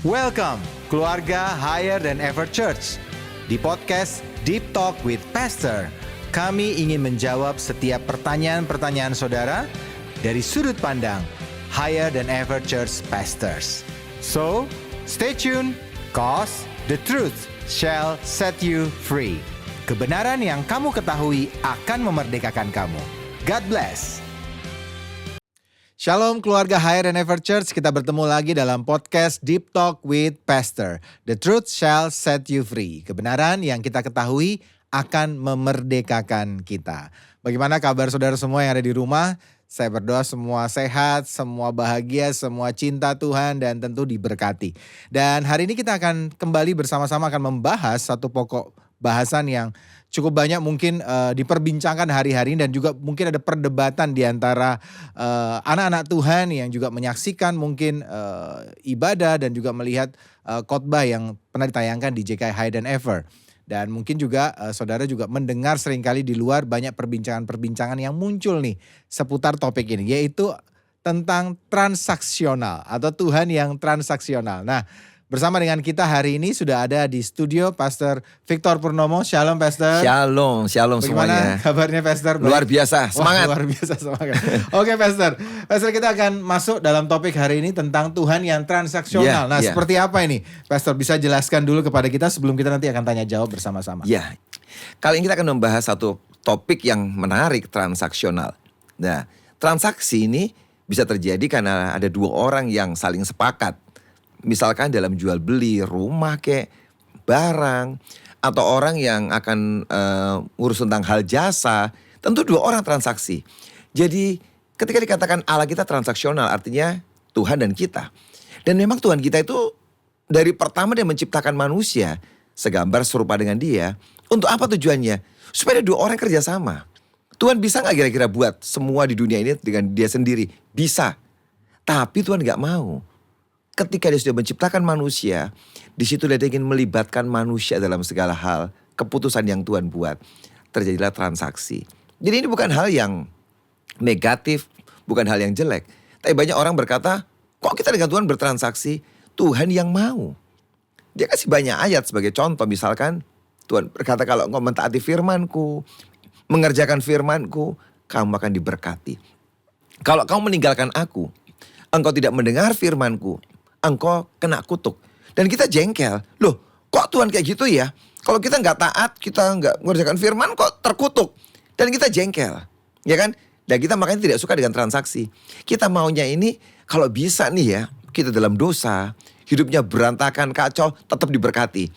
Welcome, keluarga Higher Than Ever Church. Di podcast Deep Talk with Pastor, kami ingin menjawab setiap pertanyaan-pertanyaan saudara dari sudut pandang Higher Than Ever Church Pastors. So, stay tuned, cause the truth shall set you free. Kebenaran yang kamu ketahui akan memerdekakan kamu. God bless. Shalom keluarga Higher Than Ever Church, kita bertemu lagi dalam podcast Deep Talk with Pastor. The truth shall set you free. Kebenaran yang kita ketahui akan memerdekakan kita. Bagaimana kabar saudara semua yang ada di rumah? Saya berdoa semua sehat, semua bahagia, semua cinta Tuhan dan tentu diberkati. Dan hari ini kita akan kembali bersama-sama akan membahas satu pokok bahasan yang cukup banyak mungkin diperbincangkan hari-hari ini dan juga mungkin ada perdebatan di antara anak-anak Tuhan yang juga menyaksikan mungkin ibadah dan juga melihat khotbah yang pernah ditayangkan di JKI Higher Than Ever. Dan mungkin juga saudara juga mendengar seringkali di luar banyak perbincangan-perbincangan yang muncul nih seputar topik ini, yaitu tentang transaksional atau Tuhan yang transaksional. Nah, bersama dengan kita hari ini sudah ada di studio Pastor Victor Purnomo. Shalom Pastor. Shalom Bagaimana semuanya. Kabarnya Pastor? Luar biasa, semangat. Wah, luar biasa semangat. Oke Pastor. Pastor, kita akan masuk dalam topik hari ini tentang Tuhan yang transaksional. Seperti apa ini? Pastor bisa jelaskan dulu kepada kita sebelum kita nanti akan tanya jawab bersama-sama. Ya, kali ini kita akan membahas satu topik yang menarik, transaksional. Nah, transaksi ini bisa terjadi karena ada dua orang yang saling sepakat. Misalkan dalam jual beli rumah kayak barang atau orang yang akan urus tentang hal jasa, tentu dua orang transaksi. Jadi ketika dikatakan Allah kita transaksional artinya Tuhan dan kita. Dan memang Tuhan kita itu dari pertama dia menciptakan manusia segambar serupa dengan dia. Untuk apa tujuannya? Supaya dua orang kerjasama. Tuhan bisa gak kira-kira buat semua di dunia ini dengan dia sendiri? Bisa. Tapi Tuhan gak mau. Ketika dia sudah menciptakan manusia, di situ dia ingin melibatkan manusia dalam segala hal. Keputusan yang Tuhan buat, terjadilah transaksi. Jadi ini bukan hal yang negatif, bukan hal yang jelek. Tapi banyak orang berkata, kok kita dengan Tuhan bertransaksi? Tuhan yang mau. Dia kasih banyak ayat sebagai contoh. Misalkan Tuhan berkata, kalau engkau mentaati firman-Ku, mengerjakan firman-Ku, kamu akan diberkati. Kalau kamu meninggalkan Aku, engkau tidak mendengar firman-Ku, engkau kena kutuk. Dan kita jengkel. Loh, kok Tuhan kayak gitu ya? Kalau kita gak taat, kita gak mengerjakan firman, kok terkutuk? Dan kita jengkel. Ya kan? Dan kita makanya tidak suka dengan transaksi. Kita maunya ini, kalau bisa nih ya, kita dalam dosa, hidupnya berantakan, kacau, tetap diberkati.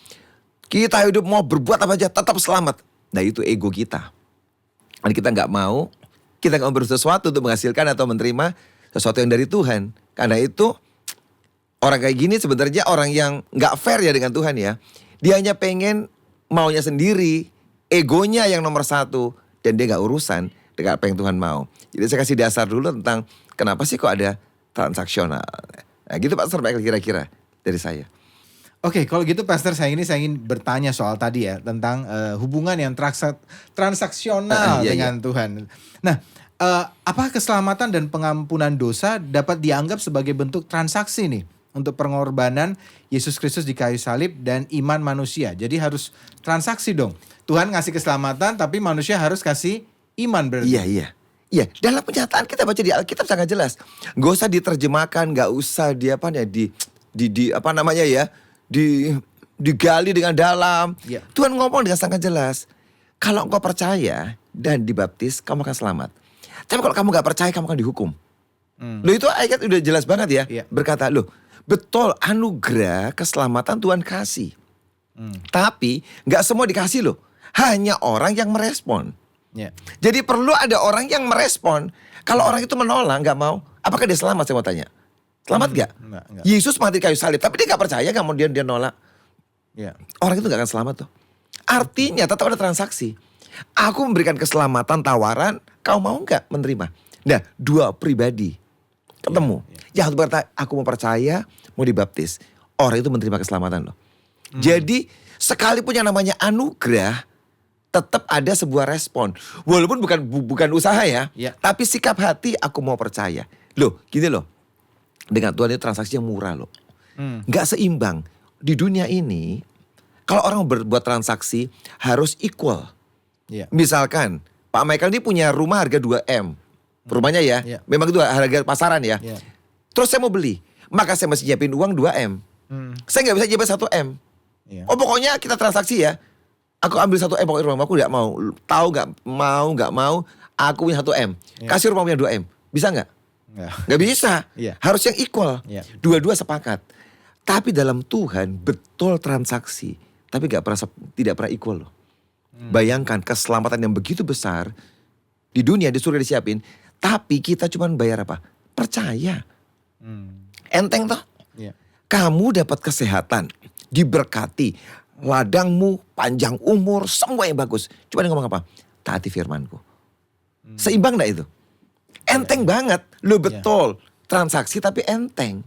Kita hidup mau berbuat apa aja, tetap selamat. Nah itu ego kita. Dan kita gak mau, kita gak mau bersesuatu untuk menghasilkan atau menerima sesuatu yang dari Tuhan. Karena itu, orang kayak gini sebenarnya orang yang gak fair ya dengan Tuhan ya. Dia hanya pengen maunya sendiri, egonya yang nomor satu. Dan dia gak urusan dengan apa yang Tuhan mau. Jadi saya kasih dasar dulu tentang kenapa sih kok ada transaksional. Nah gitu Pastor, baik kira-kira dari saya. Oke, kalau gitu Pastor, saya ingin bertanya soal tadi ya. Tentang hubungan yang transaksional dengan Tuhan. Nah, apakah keselamatan dan pengampunan dosa dapat dianggap sebagai bentuk transaksi nih? Untuk pengorbanan Yesus Kristus di kayu salib dan iman manusia. Jadi harus transaksi dong. Tuhan ngasih keselamatan tapi manusia harus kasih iman berarti. Iya. Dalam penyataan kita baca di Alkitab sangat jelas. Gak usah diterjemahkan, gak usah digali dengan dalam. Yeah. Tuhan ngomong dengan sangat jelas. Kalau engkau percaya dan dibaptis, kamu akan selamat. Tapi kalau kamu gak percaya, kamu akan dihukum. Loh itu ayat udah jelas banget ya. Yeah. Berkata, loh betul anugerah keselamatan Tuhan kasih. Tapi gak semua dikasih loh. Hanya orang yang merespon. Yeah. Jadi perlu ada orang yang merespon. Kalau orang itu menolak, gak mau, apakah dia selamat? Saya mau tanya. Selamat gak? Enggak. Yesus mati kayu salib, tapi dia gak percaya, kemudian dia nolak. Yeah. Orang itu gak akan selamat tuh. Artinya tetap ada transaksi. Aku memberikan keselamatan, tawaran, kau mau gak menerima? Nah, dua pribadi ketemu. Yang satu berkata, aku mau percaya, mau dibaptis. Orang itu menerima keselamatan loh. Jadi sekalipun yang namanya anugerah, tetap ada sebuah respon. Walaupun bukan usaha ya. Tapi sikap hati, aku mau percaya. Loh gini loh. Dengan Tuhan itu transaksi yang murah loh. Nggak seimbang. Di dunia ini, kalau orang berbuat transaksi harus equal. Iya. Misalkan Pak Michael ini punya rumah harga 2M. Rumahnya ya, Iya. memang itu harga pasaran ya. Iya. Terus saya mau beli, maka saya mesti nyiapin uang 2M. Saya nggak bisa nyiapin 1M. Iya. Oh pokoknya kita transaksi ya. Aku ambil 1M, pokoknya rumahku nggak mau. Tahu nggak mau, aku punya 1M. Iya. Kasih rumah punya 2M. Bisa nggak? Nggak bisa. Iya. Harus yang equal. Iya. Dua-dua sepakat. Tapi dalam Tuhan betul transaksi, tapi tidak pernah equal loh. Bayangkan keselamatan yang begitu besar di dunia, di surga disiapin, tapi kita cuma bayar apa? Percaya. Enteng toh? Iya. Kamu dapat kesehatan, diberkati, ladangmu panjang umur, semua yang bagus. Cuma ngomong apa? Taati firmanku. Seimbang gak itu? Enteng banget. Lo betul. Transaksi tapi enteng.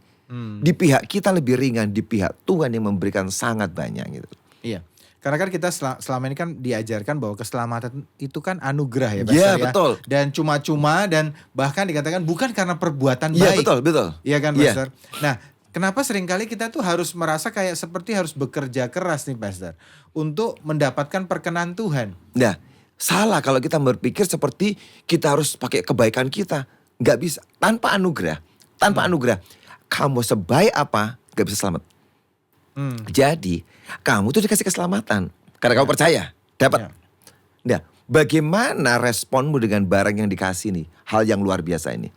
Di pihak kita lebih ringan, di pihak Tuhan yang memberikan sangat banyak gitu. Iya. Karena kan kita selama ini kan diajarkan bahwa keselamatan itu kan anugerah ya, Iya, Pastor, ya. betul. Dan cuma-cuma dan bahkan dikatakan bukan karena perbuatan Iya, baik. betul. Iya kan, Iya. Pastor? Nah, kenapa seringkali kita tuh harus merasa kayak seperti harus bekerja keras nih, Pastor, untuk mendapatkan perkenan Tuhan? Nah, salah kalau kita berpikir seperti kita harus pakai kebaikan kita. Nggak bisa. Tanpa anugerah. Kamu sebaik apa, nggak bisa selamat. Jadi, kamu tuh dikasih keselamatan. Karena kamu percaya, dapat. Ya. Nah, bagaimana responmu dengan barang yang dikasih nih? Hal yang luar biasa ini.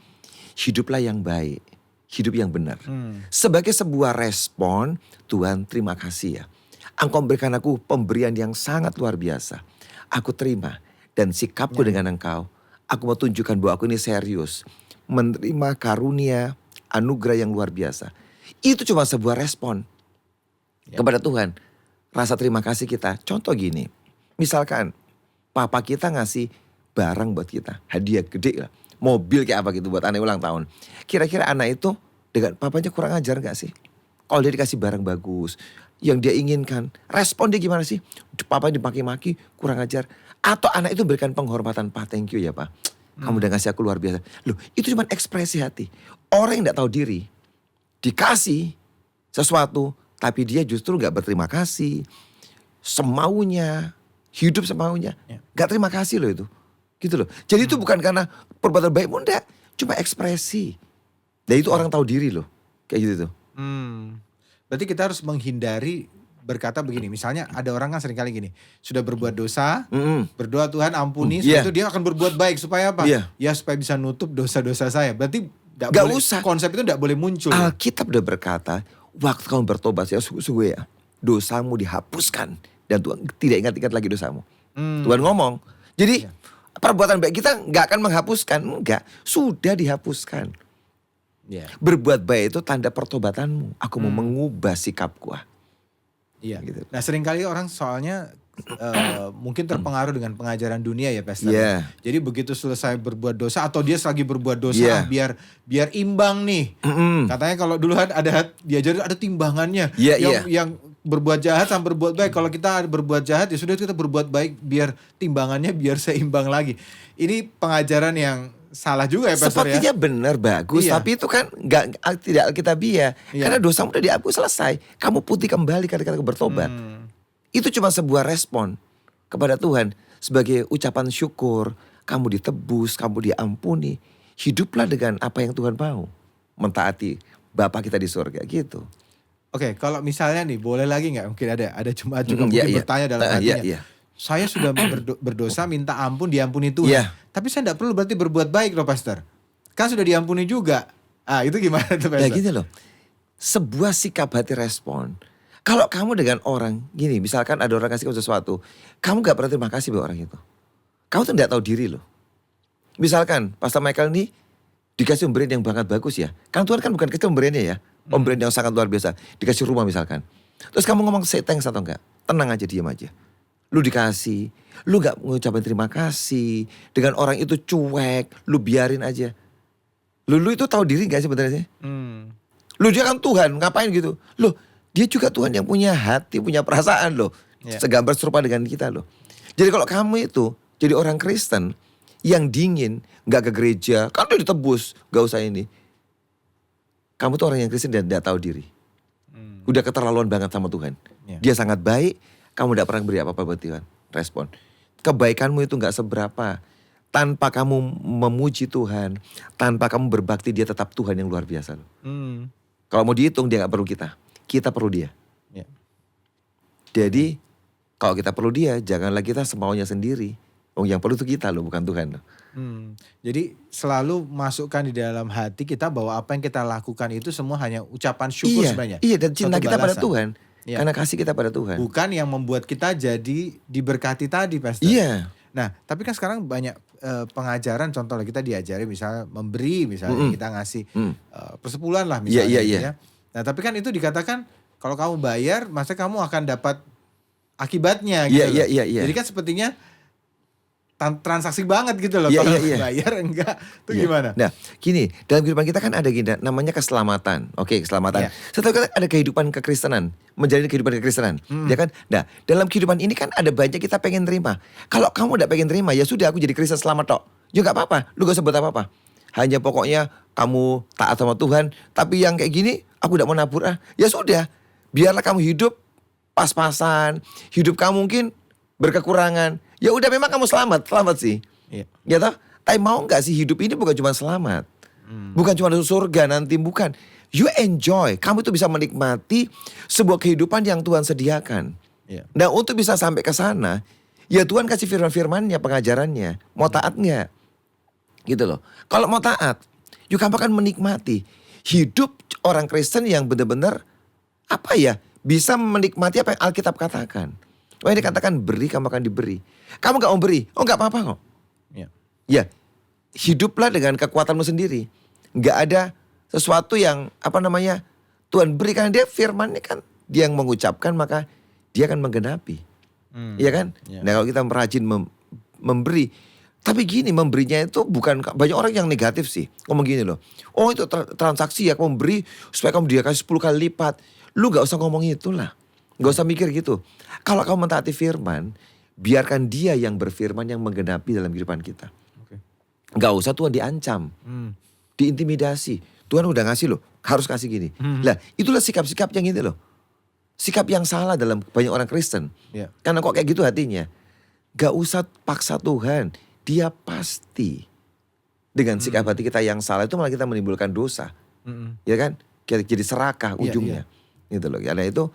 Hiduplah yang baik. Hidup yang benar. Sebagai sebuah respon, Tuhan terima kasih ya. Engkau memberikan aku pemberian yang sangat luar biasa. Aku terima. Dan sikapku dengan engkau, aku mau tunjukkan bahwa aku ini serius. Menerima karunia, anugerah yang luar biasa. Itu cuma sebuah respon kepada Tuhan. Rasa terima kasih kita. Contoh gini, misalkan papa kita ngasih barang buat kita, hadiah gede lah, mobil kayak apa gitu buat anak ulang tahun. Kira-kira anak itu dengan papanya kurang ajar gak sih? Kalau dia dikasih barang bagus, yang dia inginkan, respon dia gimana sih? Papa dimaki-maki, kurang ajar. Atau anak itu berikan penghormatan, Pak, thank you ya Pak. Kamu udah ngasih aku luar biasa. Loh, itu cuma ekspresi hati. Orang yang gak tahu diri, dikasih sesuatu, tapi dia justru gak berterima kasih. Semaunya, hidup semaunya. Gak terima kasih loh itu. Gitu loh. Jadi itu bukan karena perbuatan baik, enggak. Cuma ekspresi. Dan itu orang tahu diri loh. Kayak gitu tuh. Berarti kita harus menghindari berkata begini. Misalnya ada orang kan seringkali gini. Sudah berbuat dosa, berdoa Tuhan ampuni. Setelah itu dia akan berbuat baik. Supaya apa? Ya supaya bisa nutup dosa-dosa saya. Berarti gak usah. Konsep itu gak boleh muncul. Alkitab udah berkata, waktu kamu bertobat ya sungguh ya, dosamu dihapuskan. Dan Tuhan tidak ingat-ingat lagi dosamu. Tuhan ngomong. Jadi perbuatan baik kita gak akan menghapuskan. Enggak, sudah dihapuskan. Berbuat baik itu tanda pertobatanmu. Aku mau mengubah sikapku. Iya. Gitu. Nah seringkali orang soalnya mungkin terpengaruh dengan pengajaran dunia ya Pastor. Jadi begitu selesai berbuat dosa atau dia lagi berbuat dosa biar imbang nih. Katanya kalau dulu ada diajarin ada timbangannya. Yang berbuat jahat sama berbuat baik. Kalau kita berbuat jahat ya sudah kita berbuat baik biar timbangannya biar seimbang lagi. Ini pengajaran yang salah juga ya Pastor. Sepertinya benar bagus, tapi itu kan tidak alkitabiah. Karena dosamu udah dihapus selesai. Kamu putih kembali ketika bertobat. Itu cuma sebuah respon kepada Tuhan sebagai ucapan syukur. Kamu ditebus, kamu diampuni. Hiduplah dengan apa yang Tuhan mau. Mentaati Bapa kita di surga gitu. Oke, kalau misalnya nih boleh lagi nggak? Mungkin ada jemaat juga mungkin bertanya dalam hatinya. Saya sudah berdosa minta ampun diampuni Tuhan. Tapi saya tidak perlu berarti berbuat baik loh Pastor. Kan sudah diampuni juga. Itu gimana tuh Pastor? Ya gitu loh. Sebuah sikap hati respon. Kalau kamu dengan orang gini, misalkan ada orang kasih kamu sesuatu, kamu gak pernah terima kasih buat orang itu. Kamu tuh gak tahu diri loh. Misalkan Pastor Michael nih dikasih pemberian yang banget bagus ya. Kan Tuhan kan bukan kita pemberiannya ya. Pemberian yang sangat luar biasa. Dikasih rumah misalkan. Terus kamu ngomong say thanks atau enggak? Tenang aja, diam aja. Lu dikasih, lu gak mengucapkan terima kasih. Dengan orang itu cuek, lu biarin aja. Lu itu tahu diri gak sih sebenarnya? Lu dia kan Tuhan, ngapain gitu? Lu dia juga Tuhan yang punya hati, punya perasaan loh. Segambar serupa dengan kita loh. Jadi kalau kamu itu jadi orang Kristen yang dingin, gak ke gereja, kan udah ditebus, gak usah ini. Kamu tuh orang yang Kristen dan gak tahu diri. Udah keterlaluan banget sama Tuhan. Ya. Dia sangat baik, kamu tidak pernah beri apa-apa buat Tuhan. Respon. Kebaikanmu itu gak seberapa. Tanpa kamu memuji Tuhan, tanpa kamu berbakti, dia tetap Tuhan yang luar biasa. Kalau mau dihitung, dia gak perlu kita. Kita perlu dia. Ya. Jadi kalau kita perlu dia, janganlah kita semaunya sendiri. Yang perlu itu kita loh, bukan Tuhan loh. Jadi selalu masukkan di dalam hati kita bahwa apa yang kita lakukan itu semua hanya ucapan syukur sebenarnya. Iya, dan cinta Suatu kita pada balasan. Tuhan. Iya. Karena kasih kita pada Tuhan. Bukan yang membuat kita jadi diberkati tadi, Pastor. Iya. Nah, tapi kan sekarang banyak pengajaran, contohnya kita diajari misalnya memberi, misalnya kita ngasih persepuluhan lah misalnya. Iya. Gitu ya. Nah, tapi kan itu dikatakan kalau kamu bayar, masa kamu akan dapat akibatnya gitu loh. Iya. Jadi kan sepertinya transaksi banget gitu loh. Iya, Kalau iya. bayar enggak, itu Iya. gimana? Nah, gini, dalam kehidupan kita kan ada gini, namanya keselamatan. Oke, keselamatan. Iya. Setelah kita ada kehidupan kekristenan, menjalani kehidupan kekristenan, ya kan? Nah, dalam kehidupan ini kan ada banyak kita pengen terima. Kalau kamu udah pengen terima, ya sudah aku jadi Kristen selamat tok. Ya gak apa-apa, lu gak usah buat apa-apa. Hanya pokoknya kamu taat sama Tuhan, tapi yang kayak gini aku gak mau nabur Ya sudah, biarlah kamu hidup pas-pasan, hidup kamu mungkin berkekurangan. Ya udah memang kamu selamat sih. Iya. Ya toh? Tapi mau gak sih hidup ini bukan cuma selamat. Bukan cuma surga nanti, bukan. You enjoy. Kamu itu bisa menikmati sebuah kehidupan yang Tuhan sediakan. Iya. Nah untuk bisa sampai ke sana, ya Tuhan kasih firman-firmannya, pengajarannya. Mau taat gak? Gitu loh. Kalau mau taat, kamu akan menikmati hidup orang Kristen yang benar-benar bisa menikmati apa yang Alkitab katakan. Wah ini dikatakan beri, kamu akan diberi. Kamu gak mau beri, gak apa-apa kok. Iya. Ya, hiduplah dengan kekuatanmu sendiri. Gak ada sesuatu yang Tuhan berikan, dia firman-Nya kan. Dia yang mengucapkan maka dia akan menggenapi. Iya kan? Iya. Nah kalau kita rajin memberi. Tapi gini, memberinya itu bukan, banyak orang yang negatif sih. Ngomong gini loh, oh itu transaksi ya, kamu beri supaya kamu dia kasih 10 kali lipat. Lu gak usah ngomong itulah. Gak usah mikir gitu. Kalau kamu mentaati firman, biarkan dia yang berfirman yang menggenapi dalam kehidupan kita. Oke. Gak usah Tuhan diancam, diintimidasi. Tuhan udah ngasih loh, harus kasih gini. Lah itulah sikap-sikap yang ini loh. Sikap yang salah dalam banyak orang Kristen. Iya. Karena kok kayak gitu hatinya. Gak usah paksa Tuhan, dia pasti. Dengan sikap hati kita yang salah itu malah kita menimbulkan dosa. Ya kan? Jadi serakah Iya, ujungnya. Gitu loh. Karena itu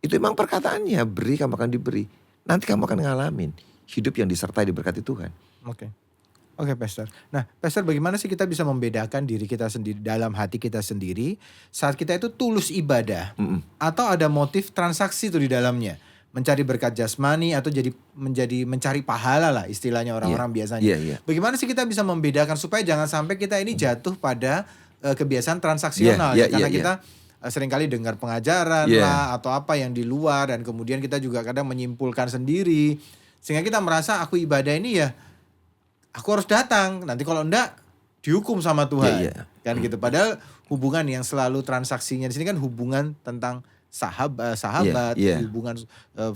memang perkataannya, beri kamu akan diberi. Nanti kamu akan ngalamin hidup yang disertai diberkati Tuhan. Oke, Pastor. Nah, Pastor, bagaimana sih kita bisa membedakan diri kita sendiri dalam hati kita sendiri saat kita itu tulus ibadah atau ada motif transaksi itu di dalamnya, mencari berkat jasmani atau mencari pahala lah istilahnya orang-orang biasanya. Iya. Bagaimana sih kita bisa membedakan supaya jangan sampai kita ini jatuh pada kebiasaan transaksional karena kita seringkali dengar pengajaran lah atau apa yang di luar dan kemudian kita juga kadang menyimpulkan sendiri sehingga kita merasa aku ibadah ini ya aku harus datang, nanti kalau enggak dihukum sama Tuhan. Kan gitu. Padahal hubungan yang selalu transaksinya di sini kan hubungan tentang sahabat, hubungan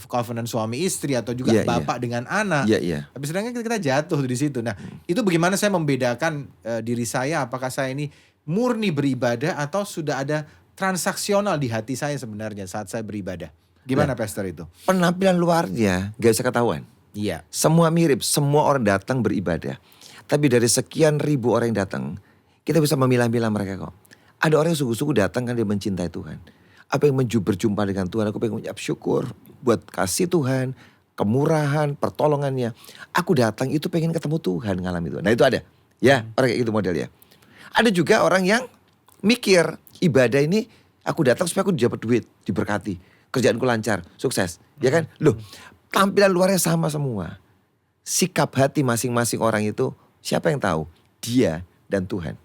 covenant suami istri atau juga bapak dengan anak. Tapi sedangkan kita jatuh di situ. Nah, itu bagaimana saya membedakan diri saya, apakah saya ini murni beribadah atau sudah ada transaksional di hati saya sebenarnya saat saya beribadah. Gimana Pastor itu? Penampilan luarnya gak bisa ketahuan. Iya. Semua mirip, semua orang datang beribadah. Tapi dari sekian ribu orang yang datang, kita bisa memilah-milah mereka kok. Ada orang yang sungguh-sungguh datang kan dia mencintai Tuhan. Apa yang berjumpa dengan Tuhan, aku pengen mengucap syukur buat kasih Tuhan, kemurahan, pertolongannya. Aku datang itu pengen ketemu Tuhan, ngalami Tuhan. Nah itu ada. Ya, orang kayak gitu modelnya. Ada juga orang yang mikir, ibadah ini aku datang supaya aku dapat duit, diberkati, kerjaanku lancar, sukses, ya kan? Loh, tampilan luarnya sama semua. Sikap hati masing-masing orang itu siapa yang tahu? Dia dan Tuhan.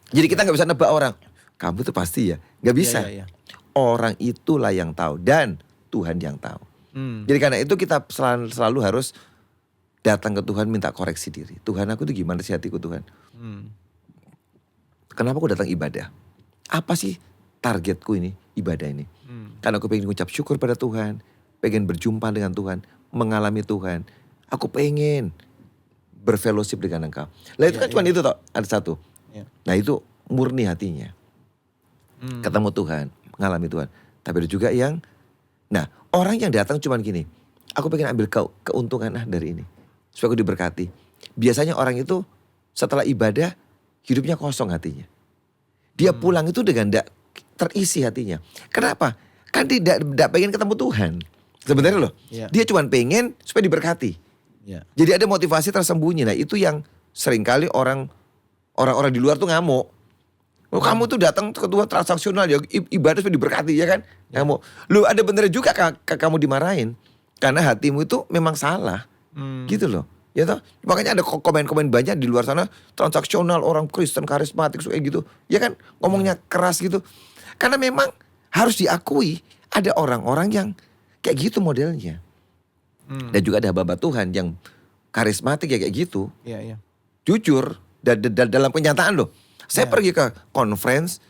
Jadi kita nggak bisa nebak orang. Kamu tuh pasti ya, nggak bisa. Iya. Orang itulah yang tahu dan Tuhan yang tahu. Jadi karena itu kita selalu harus datang ke Tuhan minta koreksi diri. Tuhan, aku tuh gimana sih hatiku Tuhan? Kenapa aku datang ibadah? Apa sih targetku ini, ibadah ini? Karena aku pengen mengucap syukur pada Tuhan, pengen berjumpa dengan Tuhan, mengalami Tuhan. Aku pengen berfellowship dengan Engkau. Lah itu kan cuma itu toh, ada satu. Nah itu murni hatinya. Ketemu Tuhan, mengalami Tuhan. Tapi ada juga yang, nah orang yang datang cuman gini, aku pengen ambil keuntungan dari ini, supaya aku diberkati. Biasanya orang itu setelah ibadah hidupnya kosong hatinya. Dia pulang itu dengan tidak terisi hatinya. Kenapa? Kan tidak pengen ketemu Tuhan. Sebenarnya loh, dia cuma pengen supaya diberkati. Jadi ada motivasi tersembunyi. Nah itu yang seringkali orang-orang di luar tuh ngamuk. Oh, kamu tuh datang ke Tuhan transaksional ya, ibadah supaya diberkati ya kan? Ngamuk. Lu ada bener juga kamu dimarahin. Karena hatimu itu memang salah. Gitu loh. Ya toh? Makanya ada komen-komen banyak di luar sana transaksional, orang Kristen karismatik kayak gitu. Ya kan? Ngomongnya keras gitu. Karena memang harus diakui ada orang-orang yang kayak gitu modelnya. Dan juga ada hamba Tuhan yang karismatik ya kayak gitu. Jujur dalam kenyataan loh. Saya pergi ke conference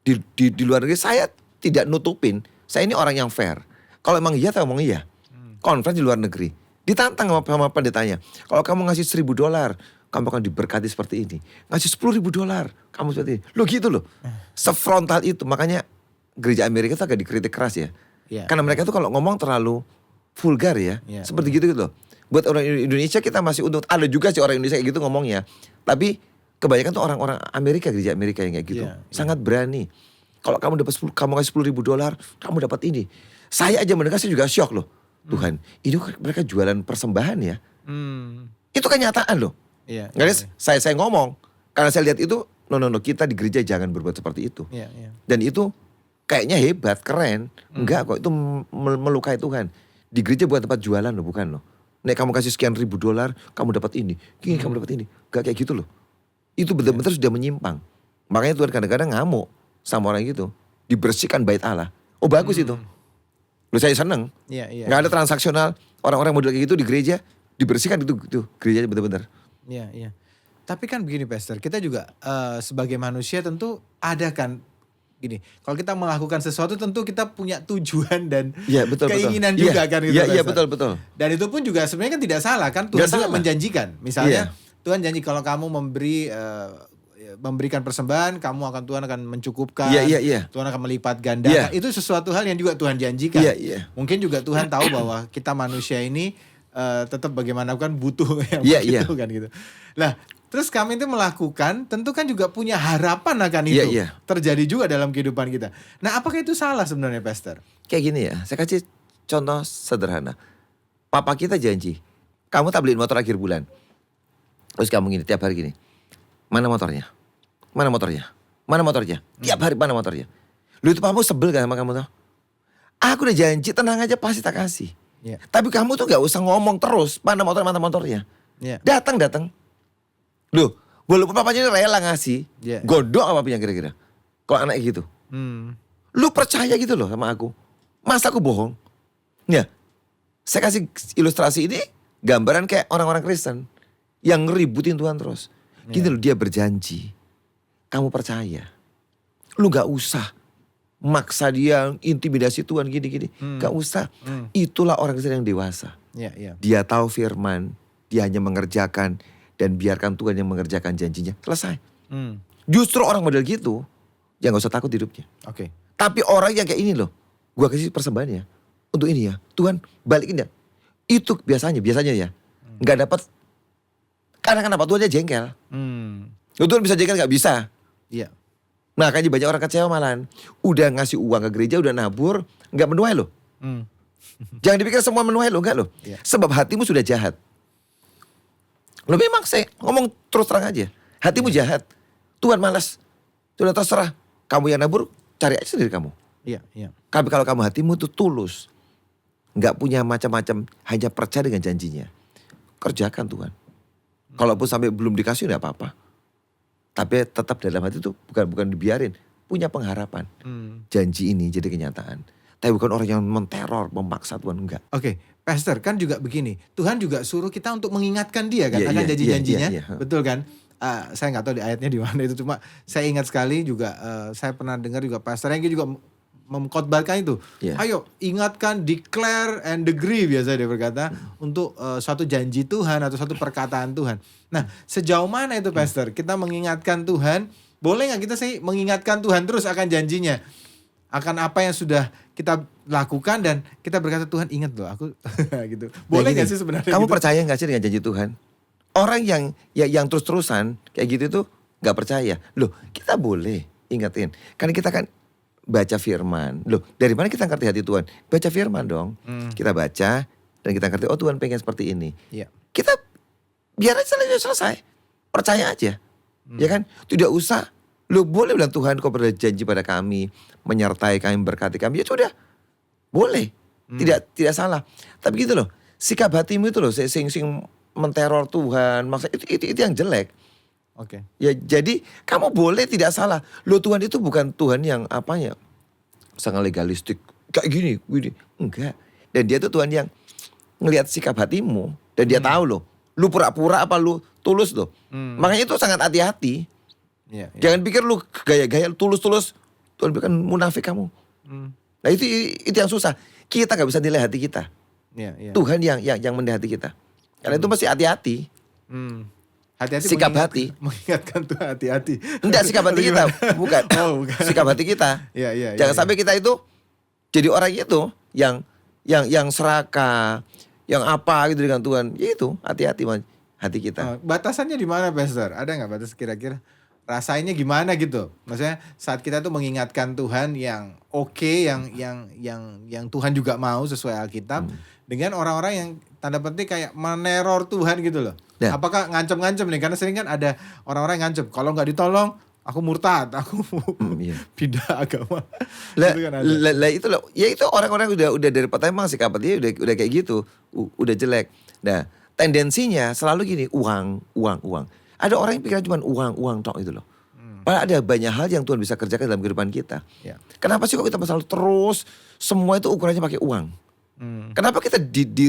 di luar negeri, saya tidak nutupin. Saya ini orang yang fair. Kalau emang iya, saya ngomong iya. Conference di luar negeri. Ditantang sama pendetanya. Kalau kamu ngasih $1,000, kamu akan diberkati seperti ini. Ngasih $10,000, kamu seperti ini. Loh gitu loh. Sefrontal itu. Makanya gereja Amerika itu agak dikritik keras ya. Karena mereka tuh kalau ngomong terlalu vulgar ya. Seperti gitu loh. Buat orang Indonesia kita masih untung. Ada juga sih orang Indonesia kayak gitu ngomongnya. Tapi kebanyakan tuh orang-orang Amerika, gereja Amerika yang kayak gitu. Sangat berani. Kalau kamu kasih $10,000, kamu dapat ini. Saya aja mendengar saya juga syok loh. Tuhan, ini mereka jualan persembahan ya. Itu kenyataan loh. Guys, saya ngomong. Karena saya lihat itu, no, kita di gereja jangan berbuat seperti itu. Dan itu kayaknya hebat, keren. Enggak kok, itu melukai Tuhan. Di gereja buat tempat jualan loh, bukan loh. Nek kamu kasih sekian $1,000, kamu dapat ini. Gini kamu dapat ini. Enggak kayak gitu loh. Itu benar-benar sudah menyimpang. Makanya Tuhan kadang-kadang ngamuk sama orang gitu. Dibersihkan bait Allah. Oh bagus itu. Loh saya seneng. Gak ada transaksional. Orang-orang model kayak gitu di gereja dibersihkan itu gereja benar-benar. Tapi kan begini Pastor, kita juga sebagai manusia tentu ada kan gini. Kalau kita melakukan sesuatu tentu kita punya tujuan dan keinginan juga kan gitu. Iya betul. Dan itu pun juga sebenarnya kan tidak salah kan, Tuhan juga menjanjikan. Misalnya Tuhan janji kalau kamu memberikan persembahan, Tuhan akan mencukupkan. Tuhan akan melipat gandakan. Itu sesuatu hal yang juga Tuhan janjikan. Mungkin juga Tuhan tahu bahwa kita manusia ini tetap bagaimanapun butuh yang begitu kan gitu. Nah, terus kami itu melakukan, tentu kan juga punya harapan akan itu terjadi juga dalam kehidupan kita. Nah, apakah itu salah sebenarnya, Pastor? Kayak gini ya, saya kasih contoh sederhana. Papa kita janji, kamu tak beliin motor akhir bulan. Terus kamu gini, tiap hari gini, mana motornya? Mana motornya? Mana motornya? Tiap hari mana motornya? Lu itu papamu sebel kan sama kamu tuh? Aku udah janji, tenang aja pasti tak kasih. Tapi kamu tuh gak usah ngomong terus, mana motornya. Datang. Loh, walaupun papanya rela ngasih, godok apa punya kira-kira? Kalau anak gitu. Lu percaya gitu loh sama aku. Masa aku bohong? Ya, saya kasih ilustrasi ini gambaran kayak orang-orang Kristen yang ngeributin Tuhan terus. Gini loh, dia berjanji. Kamu percaya. Lu gak usah maksa dia, intimidasi Tuhan gini-gini. Gak usah. Itulah orang Kristen yang dewasa. Dia tahu firman, dia hanya mengerjakan dan biarkan Tuhan yang mengerjakan janjinya. Selesai. Justru orang model gitu, ya gak usah takut hidupnya. Tapi orang yang kayak ini loh, gua kasih persembahan ya, untuk ini ya, Tuhan balikin ya. Itu biasanya ya, gak dapat. Karena kenapa? Tuhan aja jengkel. Tuhan bisa jengkel gak bisa. Nah kan banyak orang kecewa malahan. Udah ngasih uang ke gereja, udah nabur, gak menuai loh. Jangan dipikir semua menuai loh, enggak loh. Sebab hatimu sudah jahat. Lo memang saya ngomong terus terang aja. Hatimu jahat. Tuhan malas. Sudah terserah. Kamu yang nabur, cari aja sendiri kamu. Tapi kalau kamu hatimu tuh tulus. Gak punya macam-macam. Hanya percaya dengan janjinya. Kerjakan Tuhan. Kalaupun sampai belum dikasih gak apa-apa. Tapi tetap dalam hati itu bukan dibiarin. Punya pengharapan. Janji ini jadi kenyataan. Tapi bukan orang yang menteror, memaksa Tuhan, enggak. Pastor kan juga begini. Tuhan juga suruh kita untuk mengingatkan dia kan akan janji-janjinya. Betul kan? Saya gak tahu di ayatnya di mana itu. Cuma saya ingat sekali juga. Saya pernah dengar juga Pastor Hengki juga mengkhotbahkan itu. Ayo ingatkan, declare and decree biasa dia berkata. Untuk suatu janji Tuhan atau suatu perkataan Tuhan. Nah sejauh mana itu Pastor? Kita mengingatkan Tuhan. Boleh gak kita mengingatkan Tuhan terus akan janjinya? akan apa yang sudah kita lakukan dan kita berkata Tuhan ingat loh aku gitu. Boleh Nah, nggak gini, sih sebenarnya? kamu gitu? percaya nggak sih dengan janji Tuhan? Orang yang terus-terusan kayak gitu tuh nggak percaya. Loh, kita boleh ingetin. Karena kita kan baca firman. Loh, dari mana kita ngerti hati Tuhan? Baca firman dong. Kita baca dan kita ngerti, oh Tuhan pengen seperti ini. Iya. Kita biar aja selesai. Percaya aja. Ya kan? Tidak usah. Loh, boleh bilang Tuhan kau berjanji pada kami, menyertai kami, berkati kami. Ya sudah. Boleh. Tidak salah. Tapi gitu loh. Sikap hatimu itu loh sing menteror Tuhan. Maksudnya itu yang jelek. Oke. Ya jadi kamu boleh tidak salah. Loh, Tuhan itu bukan Tuhan yang apanya sangat legalistik kayak gini. Enggak. Dan dia tuh Tuhan yang ngelihat sikap hatimu. Dan dia tahu loh. Lu pura-pura apa lu tulus loh. Makanya itu sangat hati-hati. Iya, iya. Jangan pikir lu gaya-gaya tulus-tulus. Tuhan bilang munafik kamu. Nah itu yang susah. Kita gak bisa nilai hati kita. Iya, iya. Tuhan yang menilai hati kita. Karena itu mesti hati-hati. Hati-hati Sikap hati. mengingatkan Tuhan hati-hati. Enggak, sikap hati kita. Bukan. Oh, bukan. Sikap hati kita. Iya, iya. Jangan sampai kita itu jadi orang itu yang serakah, yang apa gitu dengan Tuhan. Ya itu, hati-hati hati kita. Batasannya di mana, Pastor? Ada nggak batas kira-kira? Rasanya gimana gitu? Maksudnya saat kita tuh mengingatkan Tuhan yang oke, yang Tuhan juga mau sesuai Alkitab, dengan orang-orang yang tanda petik kayak meneror Tuhan gitu loh. Ya. Apakah ngancem-ngancem nih? Karena sering kan ada orang-orang yang ngancem. Kalau nggak ditolong, aku murtad, aku Iya. pindah agama. Lah, Gitu kan ada. lah itu loh. Ya itu orang-orang udah dari pertama sikap dia udah kayak gitu, udah jelek. Nah, tendensinya selalu gini, uang. Ada orang yang pikirnya cuma uang tok itu loh. Padahal ada banyak hal yang Tuhan bisa kerjakan dalam kehidupan kita. Ya. Kenapa sih kok kita selalu terus semua itu ukurannya pakai uang? Kenapa kita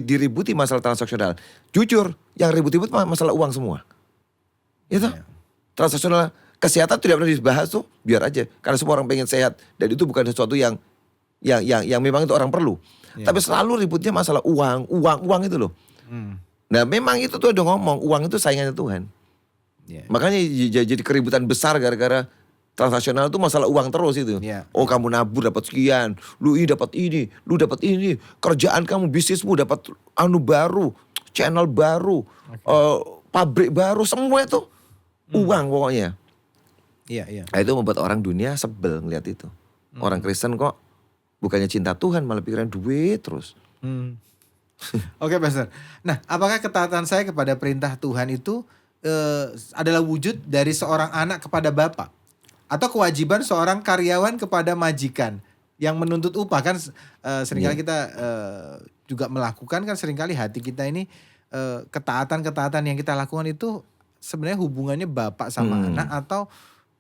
diributi masalah transaksional? Jujur, yang ribut-ribut masalah uang semua. Itu transaksional. Kesehatan tidak pernah dibahas tuh, biar aja. Karena semua orang pengen sehat dan itu bukan sesuatu yang memang itu orang perlu. Ya. Tapi selalu ributnya masalah uang itu loh. Nah, memang itu tuh udah ngomong, uang itu saingannya Tuhan. Ya. Makanya jadi keributan besar gara-gara transaksional itu masalah uang terus itu. Ya. Oh, kamu nabur dapat sekian, lu dapat ini, kerjaan kamu, bisnismu dapat baru, channel baru, pabrik baru, semua itu uang pokoknya. Iya. Nah, itu membuat orang dunia sebel ngeliat itu. Orang Kristen kok bukannya cinta Tuhan malah pikiran duit terus. Oke, Pastor. Nah, apakah ketaatan saya kepada perintah Tuhan itu adalah wujud dari seorang anak kepada bapak? Atau kewajiban seorang karyawan kepada majikan yang menuntut upah? Kan seringkali kita juga melakukan, kan seringkali hati kita ini ketaatan-ketaatan yang kita lakukan itu sebenarnya hubungannya bapak sama anak atau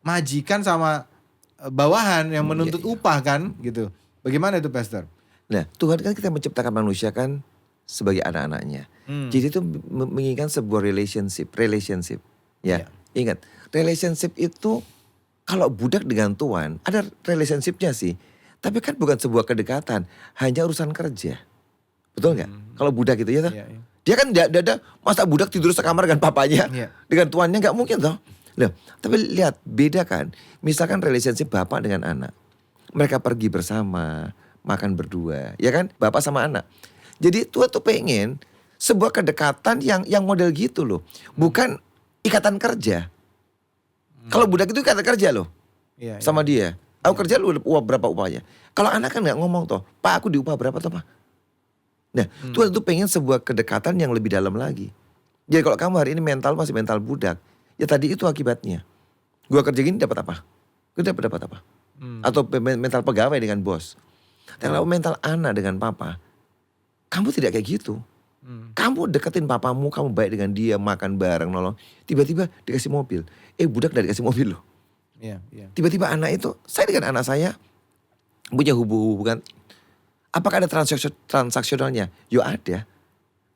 majikan sama bawahan yang menuntut upah kan gitu. Bagaimana itu, Pastor? Nah, Tuhan kan kita menciptakan manusia kan sebagai anak-anaknya. Jadi itu menginginkan sebuah relationship. Ya, ingat, relationship itu kalau budak dengan Tuhan ada relationshipnya sih. Tapi kan bukan sebuah kedekatan, hanya urusan kerja. Betul nggak? Kalau budak gitu ya toh? Iya. Dia kan tidak ada masa budak tidur sekamar dengan papanya, dengan tuannya nggak mungkin toh. Loh, tapi lihat beda kan. Misalkan relationship bapak dengan anak, mereka pergi bersama, makan berdua, ya kan? Bapak sama anak. Jadi Tuhan tuh pengen sebuah kedekatan yang model gitu loh, bukan ikatan kerja. Kalau budak itu ikatan kerja loh, sama dia. Aku kerja lu berapa upahnya? Kalau anak kan nggak ngomong toh, Pak aku diupah berapa toh Pak? Nah, Tuhan tuh pengen sebuah kedekatan yang lebih dalam lagi. Jadi kalau kamu hari ini mental masih mental budak, ya tadi itu akibatnya. Gua kerja gini dapat apa? Gue dapat apa? Atau mental pegawai dengan bos. Dan kalau mental anak dengan papa, kamu tidak kayak gitu. Kamu deketin papamu, kamu baik dengan dia, makan bareng, nolong. Tiba-tiba dikasih mobil. Budak udah dikasih mobil loh. Iya. Tiba-tiba anak itu, saya dengan anak saya punya hubungan. Apakah ada transaksionalnya? Yo ada.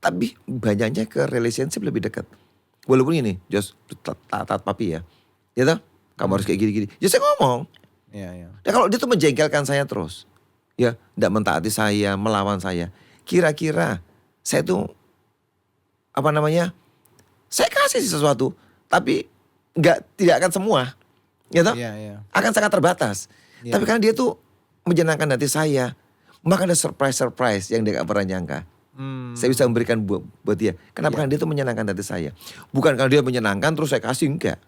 Tapi banyaknya ke relationship lebih dekat. Walaupun ini, Jos, taat papi ya. Ya toh? Kamu harus kayak gini-gini. Ya saya ngomong. Iya. Nah kalau dia tuh menjengkelkan saya terus. Ya, tidak mentaati saya, melawan saya. Kira-kira saya tuh, saya kasih sesuatu. Tapi tidak akan semua. Ya toh? Iya. Akan sangat terbatas. Iya. Tapi kan dia tuh menyenangkan hati saya. Maka ada surprise yang dia gak pernah nyangka. Saya bisa memberikan buat dia. Kenapa? Karena dia itu menyenangkan hati saya. Bukan kalau dia menyenangkan terus saya kasih, enggak.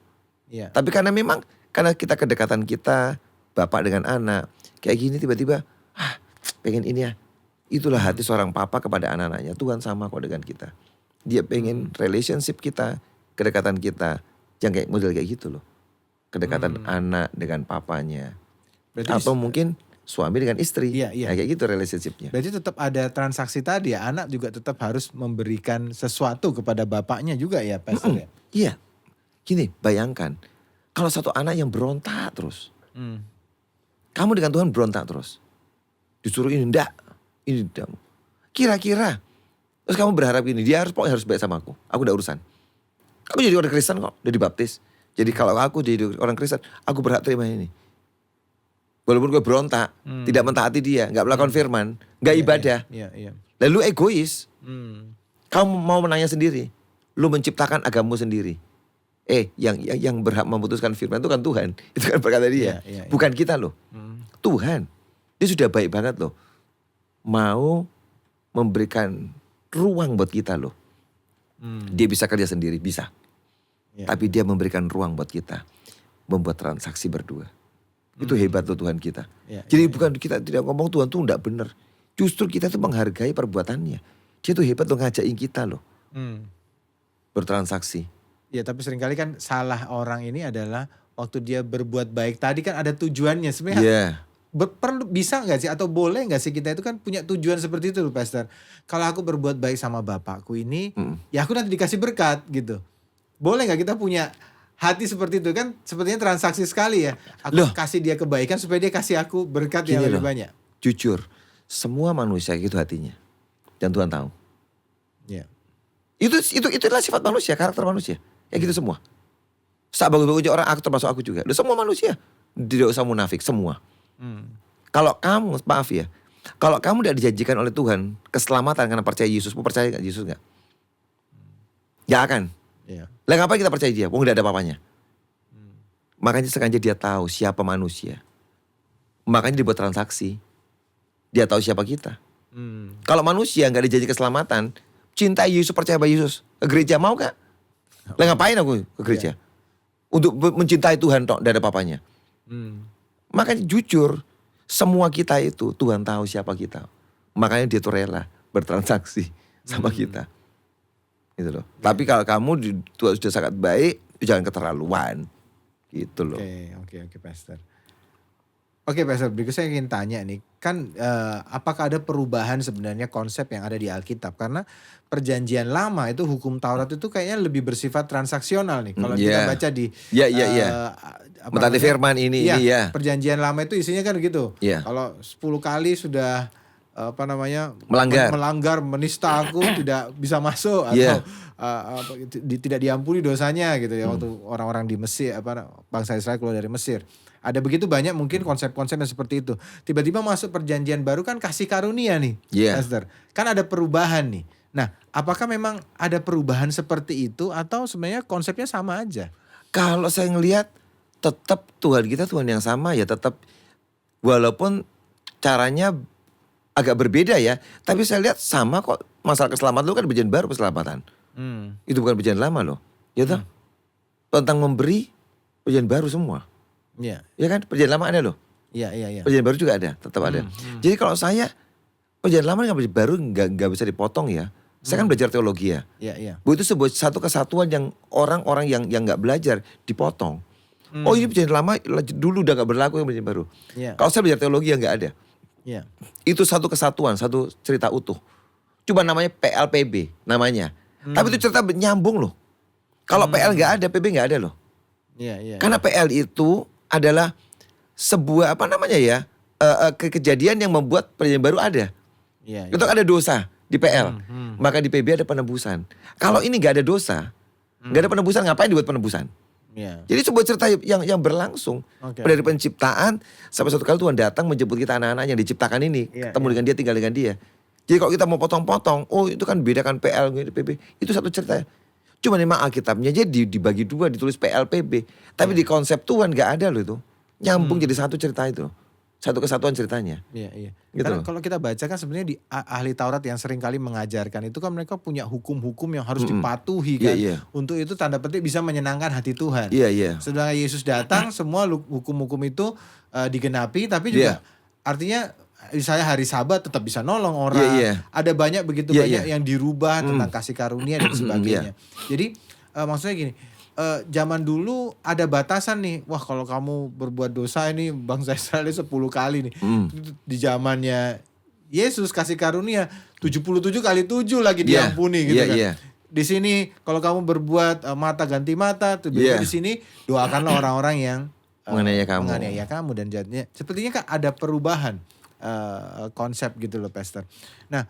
Tapi karena memang, karena kedekatan kita, bapak dengan anak, kayak gini tiba-tiba, pengen ini ya. Itulah hati seorang papa kepada anak-anaknya. Tuhan sama kok dengan kita. Dia pengen relationship kita, kedekatan kita, yang kayak model kayak gitu loh. Kedekatan anak dengan papanya. Berarti atau mungkin suami dengan istri. Iya. Nah, kayak gitu relationshipnya. Berarti tetap ada transaksi tadi ya. Anak juga tetap harus memberikan sesuatu kepada bapaknya juga ya, Pastor ya? Iya. Gini, bayangkan. Kalau satu anak yang berontak terus. Kamu dengan Tuhan berontak terus. Disuruh ini enggak. Ini enggak. Kira-kira. Terus kamu berharap gini, dia pokoknya harus baik sama aku. Aku udah urusan. Kamu jadi orang Kristen kok, udah dibaptis. Jadi kalau aku jadi orang Kristen, aku berhak terima ini. Walaupun gue berontak, tidak mentaati dia, gak melakukan firman, gak ibadah. Iya. Lalu egois. Kamu mau menanya sendiri. Lu menciptakan agamamu sendiri. Yang berhak memutuskan firman itu kan Tuhan. Itu kan berkata dia. Iya. Bukan kita loh. Tuhan. Dia sudah baik banget loh. Mau memberikan ruang buat kita loh. Dia bisa kerja sendiri, bisa. Tapi dia memberikan ruang buat kita. Membuat transaksi berdua. Itu hebat loh Tuhan kita. Jadi bukan kita tidak ngomong Tuhan tuh enggak benar. Justru kita tuh menghargai perbuatannya. Dia tuh hebat loh ngajakin kita loh. Bertransaksi. Ya tapi seringkali kan salah orang ini adalah waktu dia berbuat baik tadi kan ada tujuannya sebenarnya. Perlu bisa nggak sih atau boleh nggak sih kita itu kan punya tujuan seperti itu loh Pastor. Kalau aku berbuat baik sama bapakku ini, ya aku nanti dikasih berkat gitu. Boleh nggak kita punya hati seperti itu kan? Sepertinya transaksi sekali ya. Aku kasih dia kebaikan supaya dia kasih aku berkat yang lebih banyak. Jujur, semua manusia gitu hatinya, dan Tuhan tahu. Ya. Itulah sifat manusia, karakter manusia. Ya gitu semua. Saat bagus-bagusnya orang, aku termasuk aku juga. Udah semua manusia. Tidak usah munafik, semua. Kalau kamu, maaf ya. Kalau kamu tidak dijanjikan oleh Tuhan keselamatan karena percaya Yesus. Mau percaya gak Yesus gak? Gak akan. Lah ngapain kita percaya dia? Wong gak ada apa-apanya. Makanya sengaja dia tahu siapa manusia. Makanya dibuat transaksi. Dia tahu siapa kita. Kalau manusia gak dijanji keselamatan, cinta Yesus, percaya pada Yesus, ke gereja mau gak? Lah ngapain aku ke gereja? Untuk mencintai Tuhan tok, gak ada apa-apanya. Makanya jujur, semua kita itu Tuhan tahu siapa kita. Makanya dia tuh rela bertransaksi sama kita. Gitu loh. Tapi kalau kamu Tuhan sudah sangat baik, jangan keterlaluan. Gitu loh. Oke Pastor. Oke Pastor, berikut saya ingin tanya nih. Kan apakah ada perubahan sebenarnya konsep yang ada di Alkitab? Karena perjanjian lama itu hukum Taurat itu kayaknya lebih bersifat transaksional nih. Kalau kita baca di mentaati firman ini ya. Perjanjian lama itu isinya kan gitu. Kalau 10 kali sudah melanggar menista aku tidak bisa masuk atau tidak diampuni dosanya gitu ya. Waktu orang-orang di Mesir bangsa Israel keluar dari Mesir. Ada begitu banyak mungkin konsep-konsep yang seperti itu. Tiba-tiba masuk perjanjian baru kan kasih karunia nih, Pastor. Kan ada perubahan nih. Nah, apakah memang ada perubahan seperti itu atau sebenarnya konsepnya sama aja? Kalau saya ngelihat tetap Tuhan kita Tuhan yang sama ya, tetap walaupun caranya agak berbeda ya, tapi saya lihat sama kok. Masalah keselamatan itu kan perjanjian baru keselamatan. Itu bukan perjanjian lama loh. Ya toh? Tentang memberi perjanjian baru semua. Ya kan, perjanjian lama ada loh. Iya. Perjanjian baru juga ada, tetap ada. Jadi kalau saya perjanjian lama dengan perjanjian baru nggak bisa dipotong ya. Saya kan belajar teologi ya. Bu itu sebuah satu kesatuan yang orang-orang yang nggak belajar dipotong. Oh ini perjanjian lama dulu udah nggak berlaku yang perjanjian baru. Kalau saya belajar teologi ya nggak ada. Itu satu kesatuan, satu cerita utuh. Cuma namanya PLPB namanya. Tapi itu cerita nyambung loh. Kalau PL nggak ada, PB nggak ada loh. Karena PL itu adalah sebuah kejadian yang membuat perjanjian baru ada. Itu ada dosa di PL, maka di PB ada penebusan. Kalau ini nggak ada dosa, nggak ada penebusan, ngapain dibuat penebusan? Jadi sebuah cerita yang berlangsung dari penciptaan sampai suatu kali Tuhan datang menjemput kita anak-anak yang diciptakan ini, ketemu dengan dia, tinggal dengan dia. Jadi kalau kita mau potong-potong, oh itu kan bedakan PL PB, itu satu cerita. Cuma memang Alkitabnya jadi dibagi dua, ditulis PL PB, tapi di konsep Tuhan nggak ada loh itu, nyambung jadi satu cerita itu. Satu kesatuan ceritanya. Iya. Gitu Karena loh. kalau kita baca kan sebenarnya di ahli Taurat yang sering kali mengajarkan itu kan mereka punya hukum-hukum yang harus dipatuhi Iya, kan. iya. Untuk itu tanda petik bisa menyenangkan hati Tuhan. Iya. Sedangkan Yesus datang semua hukum-hukum itu digenapi, tapi juga artinya saya hari Sabat tetap bisa nolong orang. Iya. Ada banyak begitu Iya, banyak iya. yang dirubah tentang kasih karunia dan sebagainya. Jadi maksudnya gini, zaman dulu ada batasan nih. Wah, kalau kamu berbuat dosa ini bangsa Israel 10 kali nih. Di zamannya Yesus kasih karunia 77 kali 7 lagi diampuni gitu kan. Di sini kalau kamu berbuat mata ganti mata, di sini doakanlah orang-orang yang menganiaya kamu dan jadinya. Sepertinya kan ada perubahan konsep gitu loh, Pastor. Nah,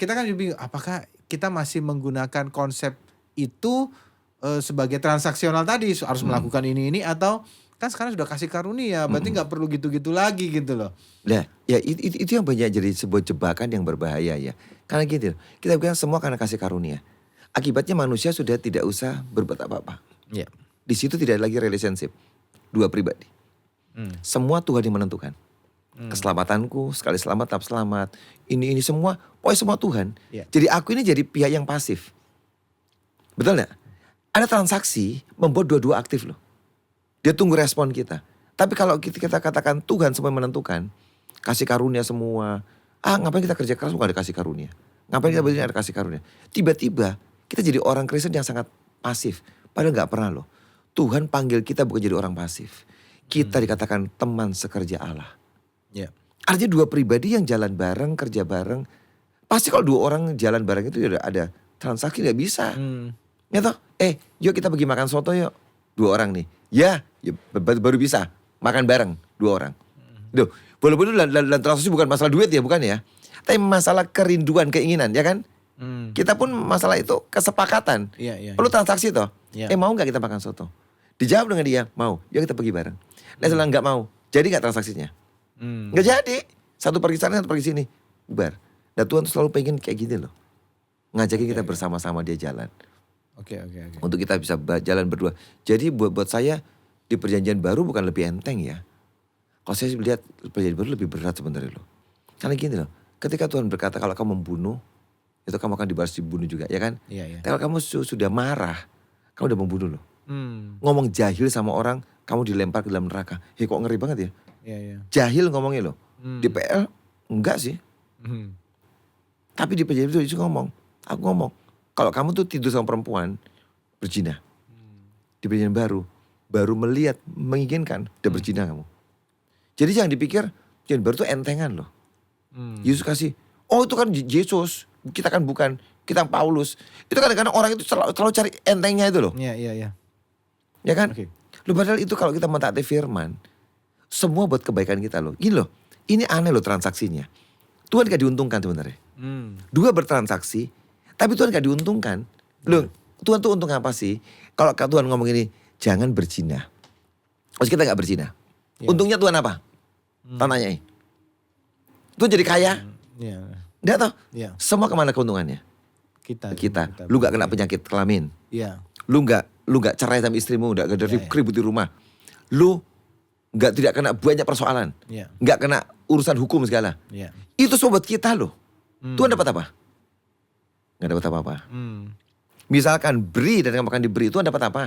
kita kan juga bingung apakah kita masih menggunakan konsep itu sebagai transaksional tadi harus melakukan ini atau kan sekarang sudah kasih karunia berarti nggak perlu gitu-gitu lagi gitu loh. Nah, ya itu yang banyak jadi sebuah jebakan yang berbahaya ya. Karena gitu, kita bilang semua karena kasih karunia. Akibatnya manusia sudah tidak usah berbuat apa-apa. Iya. Di situ tidak ada lagi relationship dua pribadi. Semua Tuhan yang menentukan. Keselamatanku, sekali selamat tetap selamat. Ini semua, pokoknya semua Tuhan. Iya. Jadi aku ini jadi pihak yang pasif. Betul gak? Ada transaksi membuat dua-dua aktif loh. Dia tunggu respon kita. Tapi kalau kita katakan Tuhan semua menentukan, kasih karunia semua. Ngapain kita kerja keras bukan ada kasih karunia. Ngapain kita belajar ada kasih karunia. Tiba-tiba kita jadi orang Kristen yang sangat pasif. Padahal gak pernah loh. Tuhan panggil kita bukan jadi orang pasif. Kita dikatakan teman sekerja Allah. Iya. Artinya dua pribadi yang jalan bareng, kerja bareng. Pasti kalau dua orang jalan bareng itu ada transaksi gak bisa. Ya toh, yuk kita pergi makan soto yuk. Dua orang nih. Ya baru bisa makan bareng dua orang. Duh, walaupun itu dan transaksi bukan masalah duit ya, bukan ya. Tapi masalah kerinduan, keinginan ya kan. Kita pun masalah itu kesepakatan. Iya. Perlu transaksi toh. Iya. Mau gak kita makan soto? Dijawab dengan dia, mau. Yuk kita pergi bareng. Nah setelah gak mau, jadi gak transaksinya? Gak jadi. Satu pergi sana, satu pergi sini. Bubar. Dan Tuhan selalu pengen kayak gini loh. Ngajakin kita bersama-sama dia jalan. Oke. Untuk kita bisa jalan berdua. Jadi buat saya di perjanjian baru bukan lebih enteng ya. Kalau saya lihat perjanjian baru lebih berat sebenarnya loh. Karena gini loh. Ketika Tuhan berkata kalau kamu membunuh, itu kamu akan dibalas dibunuh juga ya kan. Iya. Kalau kamu sudah marah, kamu udah membunuh loh. Ngomong jahil sama orang, kamu dilempar ke dalam neraka. Kok ngeri banget ya. Iya. Jahil ngomongnya loh. Di PL enggak sih. Tapi di perjanjian itu ngomong. Aku ngomong. Kalau kamu tuh tidur sama perempuan, berzina. Di perjanjian baru melihat, menginginkan, udah berzina kamu. Jadi jangan dipikir, perjanjian baru tuh entengan loh. Yesus kasih, itu kan Yesus, kita kan bukan, kita Paulus. Itu kadang-kadang orang itu selalu cari entengnya itu loh. Iya. Ya kan? Oke. Lu padahal itu kalau kita mentaati firman, semua buat kebaikan kita loh. Gini loh, ini aneh loh transaksinya. Tuhan gak diuntungkan sebenarnya. Dua bertransaksi, tapi Tuhan gak diuntungkan. Loh, Tuhan tuh untung apa sih? Kalau Tuhan ngomong ini, jangan berzina. Terus kita gak berzina. Untungnya Tuhan apa? Tanyain. Tuhan jadi kaya? Iya. Enggak toh? Iya. Semua kemana keuntungannya? Kita. Lu gak kena penyakit kelamin. Iya. Lu gak cerai sama istrimu, gak ada ribut di rumah. Lu tidak kena banyak persoalan. Iya. Gak kena urusan hukum segala. Iya. Itu semua buat kita loh. Tuhan dapat apa? Gak dapat apa-apa. Misalkan beri dan kamu akan diberi, Tuhan dapat apa?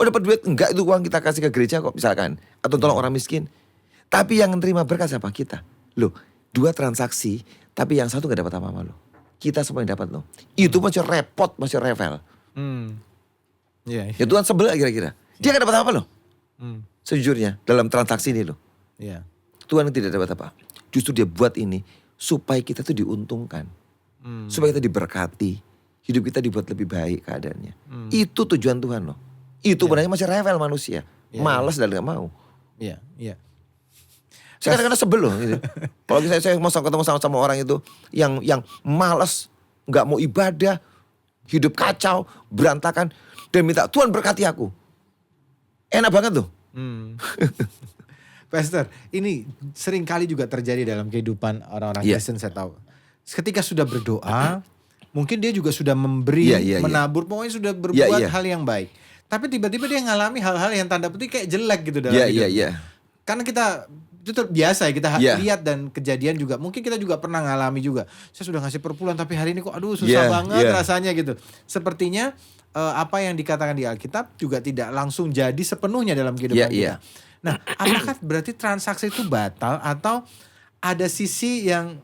Dapat duit? Enggak, itu uang kita kasih ke gereja kok misalkan. Atau tolong orang miskin. Tapi yang menerima berkat siapa? Kita. Loh, dua transaksi, tapi yang satu gak dapat apa-apa loh. Kita semua yang dapat loh. Itu masih repot, masih revel. Iya. Ya Tuhan sebel kira-kira. Dia gak dapat apa loh. Sejujurnya dalam transaksi ini loh. Iya. Tuhan tidak dapat apa. Justru dia buat ini supaya kita tuh diuntungkan. Supaya kita diberkati. Hidup kita dibuat lebih baik keadaannya. Itu tujuan Tuhan loh. Itu sebenarnya masih revel manusia. Malas dan gak mau. Iya. Saya kadang-kadang sebel loh. Gitu. Kalau saya mau ketemu sama orang itu yang malas, gak mau ibadah, hidup kacau, berantakan, dan minta Tuhan berkati aku. Enak banget tuh. Pastor, ini sering kali juga terjadi dalam kehidupan orang-orang Kristen saya tahu. Ketika sudah berdoa, mungkin dia juga sudah memberi, menabur, pokoknya sudah berbuat hal yang baik. Tapi tiba-tiba dia ngalami hal-hal yang tanda petik kayak jelek gitu dalam hidup. Karena kita Itu biasa ya kita Iya. lihat dan kejadian juga. Mungkin kita juga pernah ngalami juga. Saya sudah ngasih per bulan tapi hari ini kok aduh susah banget rasanya gitu. Sepertinya apa yang dikatakan di Alkitab juga tidak langsung jadi sepenuhnya dalam kehidupan kita. Nah, apakah berarti transaksi itu batal atau ada sisi yang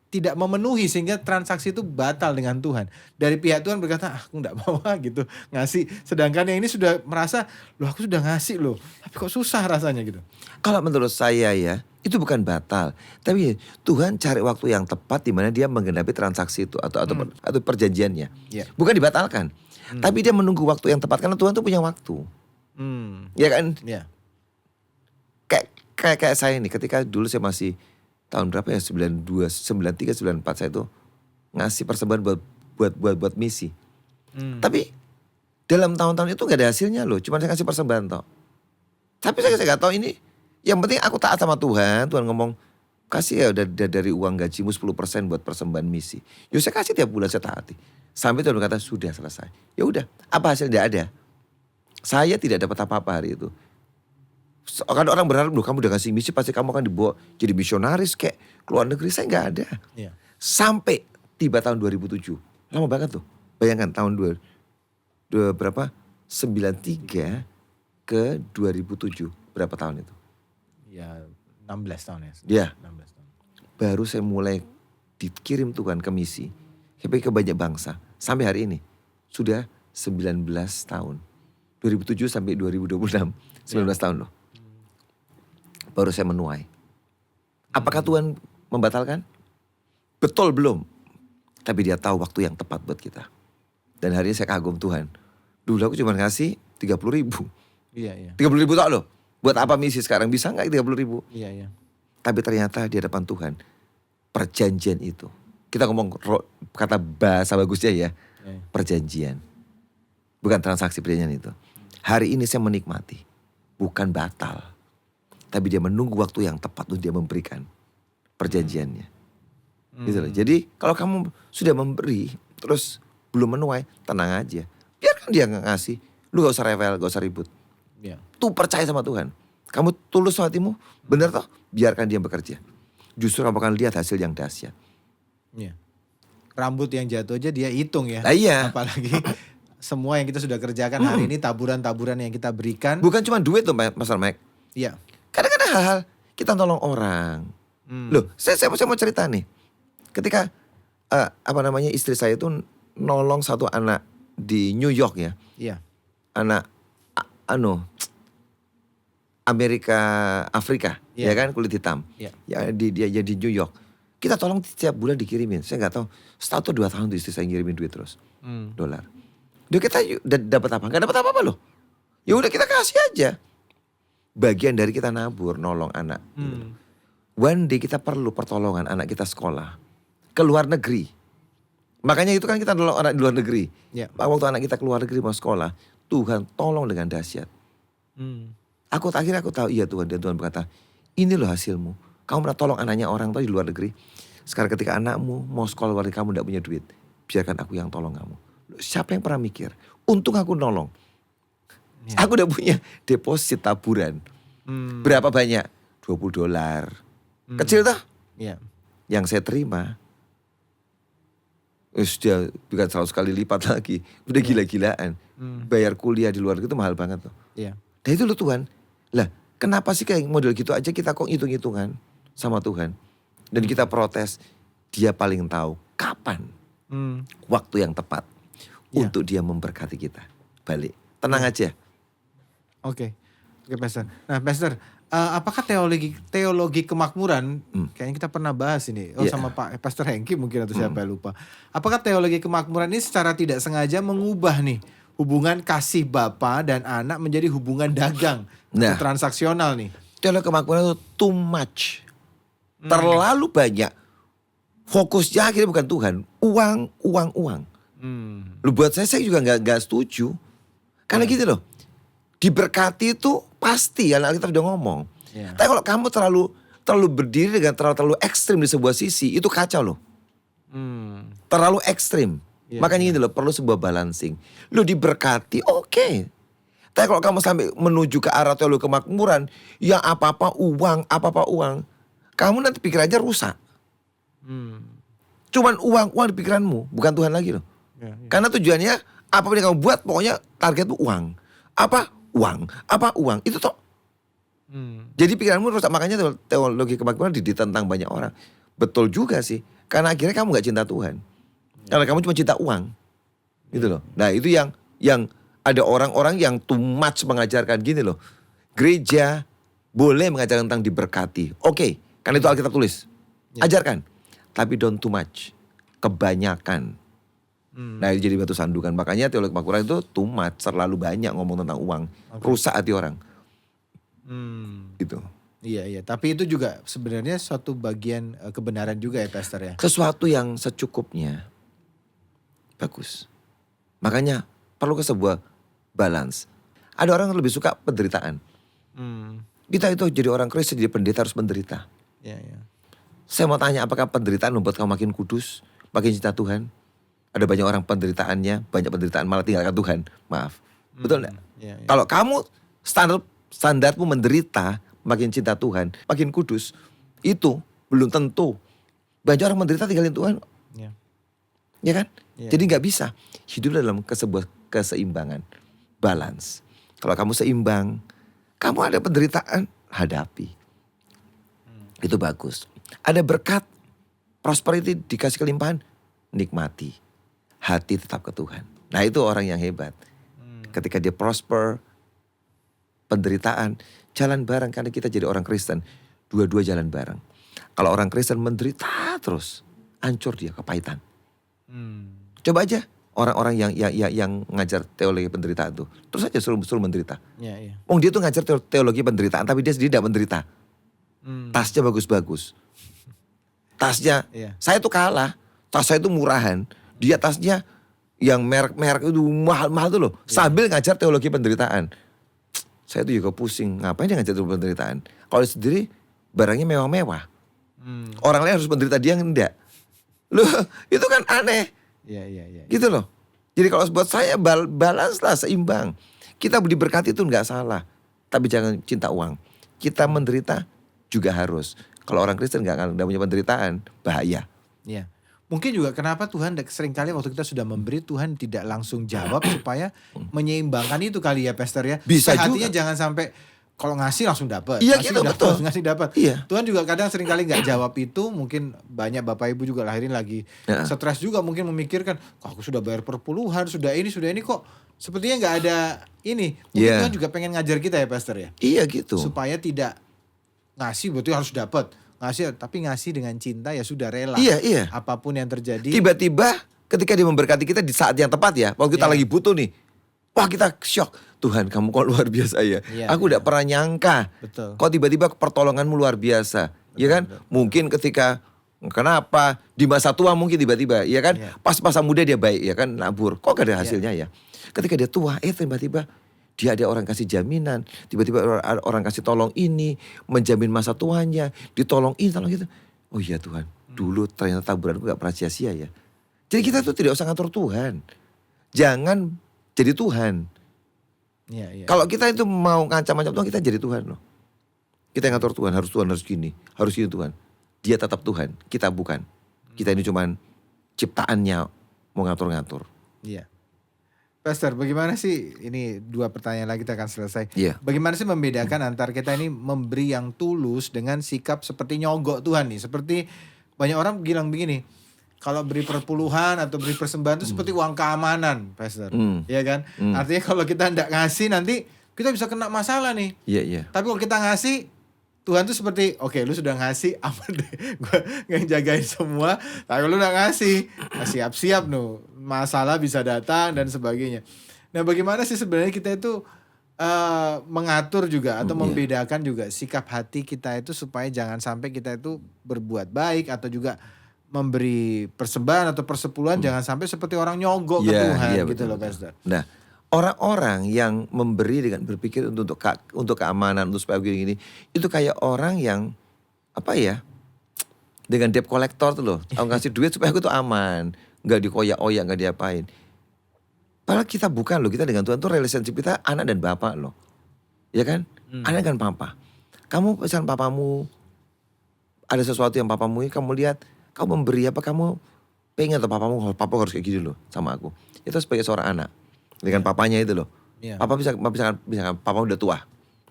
tidak memenuhi sehingga transaksi itu batal dengan Tuhan? Dari pihak Tuhan berkata, aku gak mau gitu ngasih. Sedangkan yang ini sudah merasa, loh aku sudah ngasih loh. Tapi kok susah rasanya gitu. Kalau menurut saya ya, itu bukan batal. Tapi Tuhan cari waktu yang tepat di mana dia menggenapi transaksi itu atau perjanjiannya. Yeah. Bukan dibatalkan. Tapi dia menunggu waktu yang tepat karena Tuhan tuh punya waktu. Ya kan? Yeah. Kayak saya nih, ketika dulu saya masih tahun berapa ya, 92, 93, 94 saya tuh ngasih persembahan buat misi. Tapi dalam tahun-tahun itu gak ada hasilnya loh, cuma saya kasih persembahan toh. Tapi saya gak tahu ini, yang penting aku taat sama Tuhan. Tuhan ngomong kasih ya udah dari uang gajimu 10% buat persembahan misi. Yo saya kasih tiap bulan, saya taati. Sampai Tuhan berkata sudah selesai. Ya udah, apa hasilnya? Tidak ada. Saya tidak dapat apa-apa hari itu. Kan orang berharap, loh kamu udah kasih misi pasti kamu akan dibawa jadi misionaris kayak keluar negeri. Saya gak ada. Yeah. Sampai tiba tahun 2007. Lama banget tuh. Bayangkan tahun berapa? 93 ke 2007. Berapa tahun itu? Ya 16 tahun ya. Ya. 16 tahun. Baru saya mulai dikirim Tuhan ke misi. Sampai ke banyak bangsa. Sampai hari ini. Sudah 19 tahun. 2007 sampai 2026. 19 tahun loh. Baru saya menuai. Apakah Tuhan membatalkan? Betul belum. Tapi dia tahu waktu yang tepat buat kita. Dan hari ini saya kagum Tuhan. Dulu aku cuma ngasih 30.000. Iya. 30.000 tak loh. Buat apa misi sekarang? Bisa gak 30.000? Iya. Tapi ternyata di hadapan Tuhan. Perjanjian itu. Kita ngomong kata bahasa bagusnya ya. Perjanjian. Bukan transaksi, perjanjian itu. Hari ini saya menikmati. Bukan batal. Tapi dia menunggu waktu yang tepat untuk dia memberikan perjanjiannya. Gitu loh. Jadi kalau kamu sudah memberi terus belum menuai, tenang aja. Biarkan dia ngasih. Lu gak usah rewel, gak usah ribut. Yeah. Tuh percaya sama Tuhan. Kamu tulus hatimu, benar toh? Biarkan dia bekerja. Justru kamu akan lihat hasil yang dahsyat. Yeah. Rambut yang jatuh aja dia hitung ya. Nah, iya. Apalagi semua yang kita sudah kerjakan hari ini, taburan-taburan yang kita berikan. Bukan cuma duit loh Mas Mike. Iya. Kadang-kadang hal-hal kita tolong orang. Loh, saya mau cerita nih. Ketika istri saya itu nolong satu anak di New York ya. Iya. Anak Afrika, ya kan, kulit hitam. Iya. Ya dia di New York. Kita tolong setiap bulan dikirimin. Saya nggak tahu, setahun atau 2 tahun tuh istri saya ngirimin duit terus. $. Dia kita dapat apa? Nggak dapat apa-apa loh. Ya udah kita kasih aja. Bagian dari kita nabur, nolong anak. One day kita perlu pertolongan anak kita sekolah. Ke luar negeri. Makanya itu kan kita nolong anak di luar negeri. Yeah. Waktu anak kita keluar negeri mau sekolah, Tuhan tolong dengan dahsyat. Akhirnya aku tahu, iya Tuhan. Dan Tuhan berkata, ini loh hasilmu. Kamu pernah tolong anaknya orang tuh di luar negeri. Sekarang ketika anakmu mau sekolah luar negeri, kamu gak punya duit. Biarkan aku yang tolong kamu. Siapa yang pernah mikir? Untung aku nolong. Yeah. Aku udah punya deposit taburan. Berapa banyak? $20. Kecil tuh. Yeah. Yang saya terima, dia bukan 100 kali lipat lagi. Udah gila-gilaan. Bayar kuliah di luar negeri itu mahal banget tuh. Yeah. Dan itu loh Tuhan. Lah kenapa sih kayak model gitu aja kita kok hitung-hitungan sama Tuhan. Dan kita protes. Dia paling tahu kapan waktu yang tepat untuk dia memberkati kita. Balik. Tenang aja. Oke, Pastor. Nah, Pastor, apakah teologi kemakmuran, kayaknya kita pernah bahas ini, sama Pak Pastor Hengki mungkin atau siapa yang lupa. Apakah teologi kemakmuran ini secara tidak sengaja mengubah nih hubungan kasih bapa dan anak menjadi hubungan dagang atau transaksional nih? Teologi kemakmuran itu too much, terlalu banyak. Fokusnya akhirnya bukan Tuhan, uang. Lu buat saya juga nggak setuju, karena gitu loh. Diberkati itu pasti, anak kita udah ngomong. Yeah. Tapi kalau kamu terlalu berdiri dengan terlalu ekstrim di sebuah sisi, itu kacau loh. Terlalu ekstrim. Makanya gini loh, perlu sebuah balancing. Lu diberkati, oke. Tapi kalau kamu sampai menuju ke arah teologi kemakmuran, yang apa-apa uang, kamu nanti pikirannya rusak. Cuman uang di pikiranmu, bukan Tuhan lagi loh. Ya, ya. Karena tujuannya apapun yang kamu buat, pokoknya target itu uang. Apa? Uang. Itu toh. Jadi pikiranmu rusak, makanya teologi kemakmuran ditentang banyak orang. Betul juga sih, karena akhirnya kamu gak cinta Tuhan. Karena kamu cuma cinta uang. Gitu loh. Nah itu yang ada orang-orang yang too much mengajarkan gini loh. Gereja boleh mengajarkan tentang diberkati. Oke, karena itu Alkitab tulis. Ajarkan. Tapi don't too much. Kebanyakan. Nah itu jadi batu sandukan. Makanya teologi kemakmuran itu too much. Terlalu banyak ngomong tentang uang. Rusak hati orang. Gitu. Iya. Tapi itu juga sebenarnya suatu bagian kebenaran juga ya Pastor ya. Sesuatu yang secukupnya. Bagus. Makanya perlu ke sebuah balance. Ada orang yang lebih suka penderitaan. Kita itu jadi orang Kristen, jadi pendeta harus menderita. Iya. Saya mau tanya, apakah penderitaan membuat kamu makin kudus, makin cinta Tuhan? Ada banyak orang penderitaannya, banyak penderitaan malah tinggalkan Tuhan. Maaf. Betul enggak? Iya. Kalau kamu standarmu menderita, makin cinta Tuhan, makin kudus, itu belum tentu. Banyak orang menderita tinggalin Tuhan. Iya. Ya kan? Iya. Jadi gak bisa hidup dalam sebuah keseimbangan, balance. Kalau kamu seimbang, kamu ada penderitaan, hadapi. Itu bagus. Ada berkat, prosperity, dikasih kelimpahan, nikmati. Hati tetap ke Tuhan. Nah itu orang yang hebat. Ketika dia prosper, penderitaan, jalan bareng. Karena kita jadi orang Kristen, dua-dua jalan bareng. Kalau orang Kristen menderita terus, hancur dia, kepahitan. Coba aja orang-orang yang ngajar teologi penderitaan tuh, terus aja suruh menderita. Iya. Dia tuh ngajar teologi penderitaan, tapi dia sendiri tidak menderita. Tasnya bagus-bagus. Tasnya, saya tuh kalah. Tas saya tuh murahan. Dia tasnya yang merek-merek itu mahal-mahal tuh loh. Sambil ngajar teologi penderitaan. Saya tuh juga pusing. Ngapain dia ngajar teologi penderitaan? Kalau dia sendiri barangnya mewah-mewah. Orang lain harus menderita, dia enggak. Loh, itu kan aneh. Iya. Gitu loh. Jadi kalau buat saya balance lah, seimbang. Kita diberkati itu nggak salah. Tapi jangan cinta uang. Kita menderita juga harus. Kalau orang Kristen nggak punya penderitaan, bahaya. Iya. Mungkin juga kenapa Tuhan seringkali waktu kita sudah memberi, Tuhan tidak langsung jawab supaya menyeimbangkan itu kali ya Pastor ya. Bisa supaya juga. hatinya jangan sampai kalau ngasih langsung dapat. Iya Ngasih gitu, dapat, betul. Ngasih dapat. Iya. Tuhan juga kadang seringkali nggak jawab itu. Mungkin banyak Bapak Ibu juga lahirin lagi stres juga, mungkin memikirkan, kok aku sudah bayar perpuluhan, sudah ini kok sepertinya nggak ada ini. Mungkin Tuhan juga pengen ngajar kita ya Pastor ya. Iya gitu. Supaya tidak ngasih berarti harus dapat. Ngasih, tapi ngasih dengan cinta ya sudah rela. Iya. Apapun yang terjadi. Tiba-tiba ketika dia memberkati kita di saat yang tepat ya. Waktu kita lagi butuh nih. Wah kita shock. Tuhan kamu kok luar biasa ya. Aku udah pernah nyangka. Betul. Kok tiba-tiba pertolonganmu luar biasa. Ya kan? Mungkin ketika kenapa di masa tua mungkin tiba-tiba. Ya kan? Pas masa muda dia baik ya kan. Nabur. Kok gak ada hasilnya ya. Ketika dia tua tiba-tiba dia ada orang kasih jaminan. Tiba-tiba orang kasih tolong ini. Menjamin masa tuanya. Ditolong ini, tolong gitu. Oh iya Tuhan. Dulu ternyata taburanku gak pernah sia-sia ya. Jadi kita tuh tidak usah ngatur Tuhan. Jangan jadi Tuhan. Iya. Kalau kita itu mau ngancam-ngancam Tuhan, kita jadi Tuhan loh. Kita yang ngatur Tuhan harus gini. Harus gini Tuhan. Dia tetap Tuhan. Kita bukan. Kita ini cuman ciptaannya mau ngatur-ngatur. Iya. Pastor, bagaimana sih, ini 2 pertanyaan lagi kita akan selesai. Iya. Bagaimana sih membedakan antara kita ini memberi yang tulus dengan sikap seperti nyogok Tuhan nih. Seperti banyak orang bilang begini, kalau beri perpuluhan atau beri persembahan itu seperti uang keamanan, Pastor. Iya kan? Artinya kalau kita tidak ngasih nanti kita bisa kena masalah nih. Iya. Tapi kalau kita ngasih, Tuhan tuh seperti, oke, lu sudah ngasih, aman deh. Gue ngejagain semua. Tapi lu udah ngasih, siap-siap nuh. Masalah bisa datang dan sebagainya. Nah bagaimana sih sebenarnya kita itu mengatur juga atau membedakan juga sikap hati kita itu supaya jangan sampai kita itu berbuat baik atau juga memberi persembahan atau persepuluhan jangan sampai seperti orang nyogok ke Tuhan gitu loh Pastor. Nah orang-orang yang memberi dengan berpikir untuk keamanan, untuk supaya begini itu kayak orang yang apa ya, dengan debt collector tuh loh. Aku ngasih duit supaya aku tuh aman, nggak dikoyak-oyak, nggak diapain. Padahal kita bukan loh, kita dengan Tuhan tuh relationship kita anak dan bapak loh. Ya kan? Anak dan papa. Kamu misalkan papamu ada sesuatu yang papamu ini kamu lihat, kamu memberi apa, kamu pengen atau papamu, papa harus kayak gini loh sama aku. Itu sebagai seorang anak dengan papanya itu loh. Iya. Papa misalkan papa udah tua,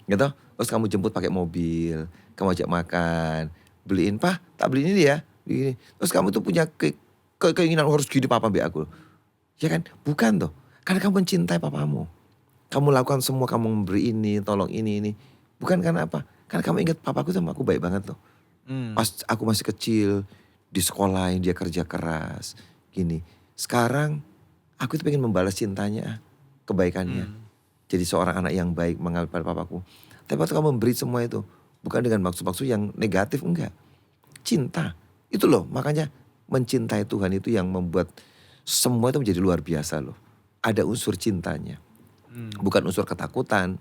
gitu. Terus kamu jemput pakai mobil, kamu ajak makan, beliin, "Pak, tak beliin ini ya." Begini. Terus kamu tuh punya keinginan harus gini papa be aku. Ya kan? Bukan tuh. Karena kamu mencintai papamu. Kamu lakukan semua, kamu memberi ini, tolong ini. Bukan karena apa? Karena kamu ingat papaku sama aku baik banget loh. Pas aku masih kecil, di sekolahin dia kerja keras, gini. Sekarang aku itu pengen membalas cintanya, kebaikannya. Jadi seorang anak yang baik mengabdi pada papaku. Tapi waktu kamu memberi semua itu, bukan dengan maksud-maksud yang negatif, enggak. Cinta. Itu loh, makanya mencintai Tuhan itu yang membuat semua itu menjadi luar biasa loh. Ada unsur cintanya. Bukan unsur ketakutan,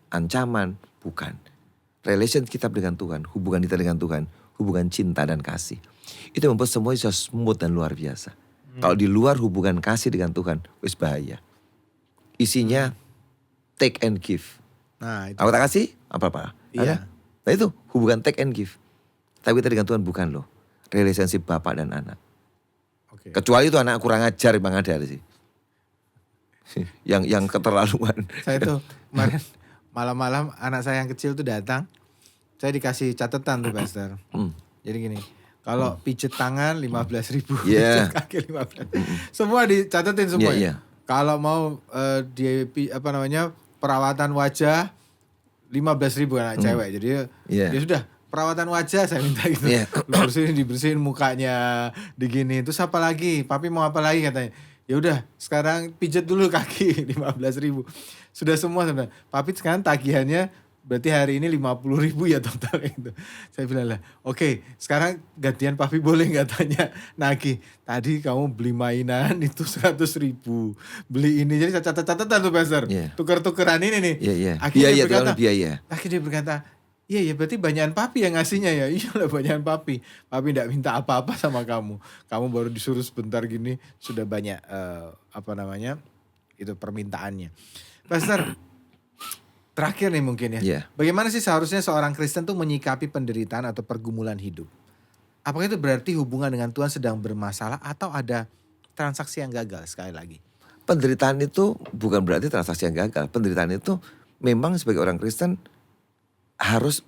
ancaman, bukan. Relation kita dengan Tuhan, hubungan kita dengan Tuhan, hubungan cinta dan kasih. Itu membuat semua bisa smooth dan luar biasa. Kalau di luar hubungan kasih dengan Tuhan, wis bahaya. Isinya take and give. Nah, itu. Aku tak kasih, apa-apa. Iya. Nah itu hubungan take and give. Tapi kita dengan Tuhan bukan loh. Relationship bapak dan anak. Oke. Kecuali itu anak kurang ajar memang ada sih. yang keterlaluan. Saya tuh kemarin malam-malam anak saya yang kecil tuh datang. Saya dikasih catatan tuh Pastor. Jadi gini, kalau pijet tangan 15.000, Yeah. pijet kaki 15. Semua dicatetin semua. Iya, iya. Kalau mau perawatan wajah 15.000 anak cewek. Jadi Iya. ya sudah, perawatan wajah saya minta gitu. Iya. Dibersihin mukanya, digini. Terus apa lagi? Papi mau apa lagi katanya? Ya udah, sekarang pijet dulu kaki 15.000. Sudah semua sebenarnya. Papi sekarang tagihannya berarti hari ini 50.000 ya total itu. Saya bilang lah, oke, sekarang gantian papi boleh nggak tanya nagih. Tadi kamu beli mainan itu 100.000, beli ini, jadi saya catat-catatan tuh Pastor. Iya. Tuker-tukeran ini nih. Iya. Akhirnya Biaya, dia berkata, biaya. akhirnya dia berkata, iya ya berarti banyakan papi yang ngasihnya ya. Iyalah banyakan papi. Papi nggak minta apa-apa sama kamu. Kamu baru disuruh sebentar gini sudah banyak itu permintaannya. Pastor, terakhir nih mungkin ya. Iya. Bagaimana sih seharusnya seorang Kristen tuh menyikapi penderitaan atau pergumulan hidup? Apakah itu berarti hubungan dengan Tuhan sedang bermasalah atau ada transaksi yang gagal sekali lagi? Penderitaan itu bukan berarti transaksi yang gagal. Penderitaan itu memang sebagai orang Kristen harus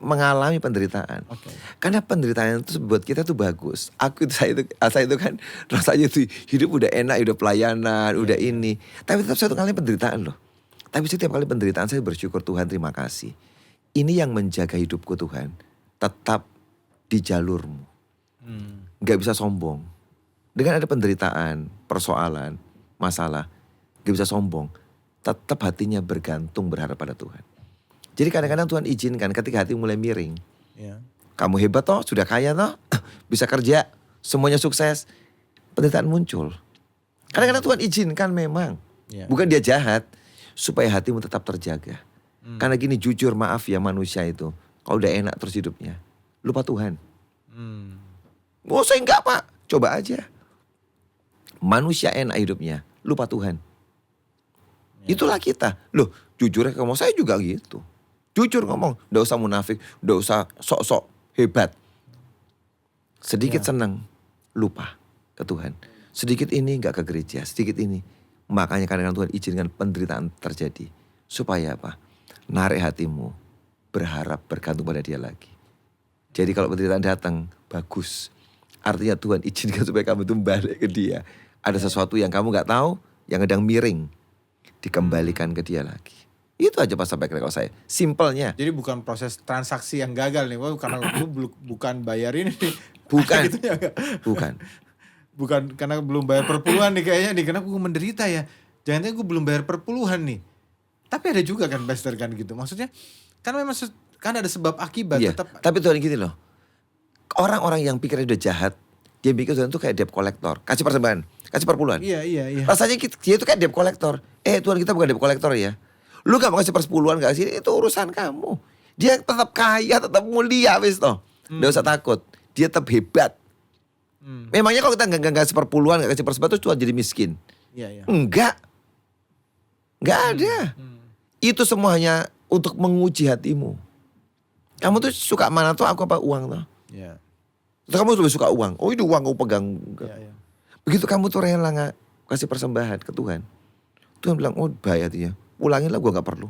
mengalami penderitaan. Oke. Karena penderitaan itu buat kita tuh bagus. Saya itu kan rasanya tuh hidup udah enak, udah pelayanan, udah ini. Tapi tetap satu kali penderitaan loh. Tapi setiap kali penderitaan saya bersyukur Tuhan, terima kasih. Ini yang menjaga hidupku Tuhan. Tetap di jalurmu. Gak bisa sombong. Dengan ada penderitaan, persoalan, masalah. Gak bisa sombong. Tetap hatinya bergantung berharap pada Tuhan. Jadi kadang-kadang Tuhan izinkan ketika hati mulai miring. Ya. Kamu hebat toh, sudah kaya toh, bisa kerja, semuanya sukses. Penderitaan muncul. Kadang-kadang Tuhan izinkan memang. Ya. Bukan dia jahat. Supaya hatimu tetap terjaga. Karena gini, jujur maaf ya manusia itu. Kalau udah enak terus hidupnya, lupa Tuhan. Oh saya enggak Pak, coba aja. Manusia enak hidupnya, lupa Tuhan. Itulah kita. Loh jujurnya ngomong, saya juga gitu. Jujur ngomong, udah usah munafik, udah usah sok-sok hebat. Sedikit senang, lupa ke Tuhan. Sedikit ini enggak ke gereja, sedikit ini. Makanya kadang-kadang Tuhan izinkan penderitaan terjadi. Supaya apa? Narik hatimu, berharap bergantung pada dia lagi. Jadi kalau penderitaan datang, bagus. Artinya Tuhan izinkan supaya kamu itu balik ke dia. Ada sesuatu yang kamu gak tahu, yang sedang miring. Dikembalikan ke dia lagi. Itu aja pas sampai kalau saya. Simpelnya. Jadi bukan proses transaksi yang gagal nih. Wah, karena lu bukan bayarin nih. Bukan. Gitu ya, enggak? Bukan. Bukan karena belum bayar perpuluhan nih kayaknya nih. Kenapa gue menderita ya? Jangan-jangan gue belum bayar perpuluhan nih. Tapi ada juga kan Pastor kan gitu. Maksudnya kan memang kan ada sebab akibat. Iya. Tetap. Tapi Tuhan gini loh. Orang-orang yang pikirnya udah jahat. Dia pikir Tuhan itu kayak debt collector. Kasih persembahan. Kasih perpuluhan. Iya. Rasanya dia itu kayak debt collector. Tuhan kita bukan debt collector ya. Lu gak mau kasih persepuluhan gak kasih. Itu urusan kamu. Dia tetap kaya, tetap mulia wis toh. Gak usah takut. Dia tetap hebat. Memangnya kalau kita gak kasih perpuluhan, gak kasih persembahan terus Tuhan jadi miskin. Iya. Enggak ada. Itu semuanya untuk menguji hatimu. Kamu tuh suka mana tuh, aku apa uang tuh? Iya. Kamu lebih suka uang. Oh itu uang kamu pegang. Iya. Begitu kamu tuh rela nggak kasih persembahan ke Tuhan. Tuhan bilang, oh bahaya tuh ya. Pulangin lah, gue gak perlu.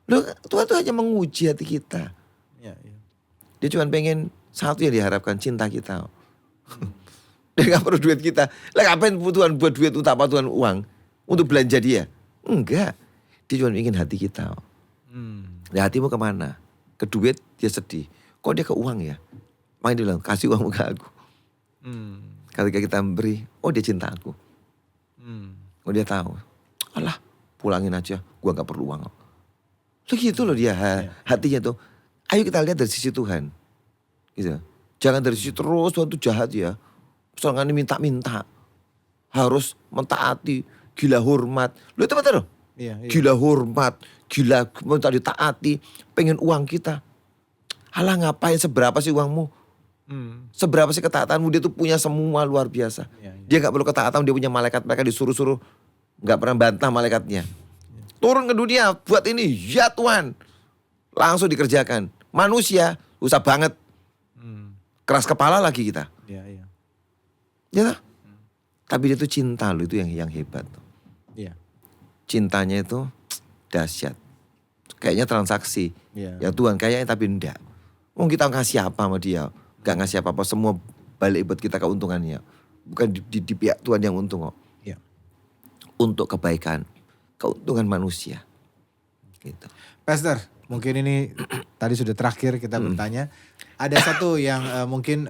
Loh, Tuhan tuh hanya menguji hati kita. Iya. Dia cuma pengen satu yang diharapkan, cinta kita. Dia gak perlu duit kita. Lah ngapain Tuhan buat duit untuk apa Tuhan uang? Untuk belanja dia? Enggak. Dia cuma ingin hati kita. Nah, hatimu kemana? Ke duit dia sedih. Kok dia ke uang ya? Makanya dia bilang, kasih uang ke aku. Ketika kita memberi, oh dia cinta aku. Oh dia tahu. Alah, pulangin aja, gua gak perlu uang. Loh gitu loh dia hatinya tuh. Ayo kita lihat dari sisi Tuhan. Gitu. Jangan dari sisi terus Tuhan tuh jahat ya. Soalnya minta-minta. Harus mentaati, gila hormat. Loh itu betul loh. Iya. Gila hormat, gila minta ditaati, pengen uang kita. Alah ngapain, seberapa sih uangmu? Seberapa sih ketaatanmu? Dia tuh punya semua luar biasa. Iya. Dia gak perlu ketaatan, dia punya malaikat, mereka disuruh-suruh. Gak pernah bantah malaikatnya. Turun ke dunia, buat ini, ya Tuhan. Langsung dikerjakan. Manusia, usah banget. Keras kepala lagi kita. Iya. Ya tak? Tapi dia tuh cinta loh, itu yang hebat. Iya. Cintanya itu dahsyat. Kayaknya transaksi. Iya. Ya Tuhan kayaknya, tapi enggak. Mau kita ngasih apa sama dia? Gak ngasih apa-apa, semua balik buat kita keuntungannya. Bukan di pihak Tuhan yang untung kok. Iya. Untuk kebaikan, keuntungan manusia. Gitu. Pastor, mungkin ini tadi sudah terakhir kita bertanya. Ada satu yang mungkin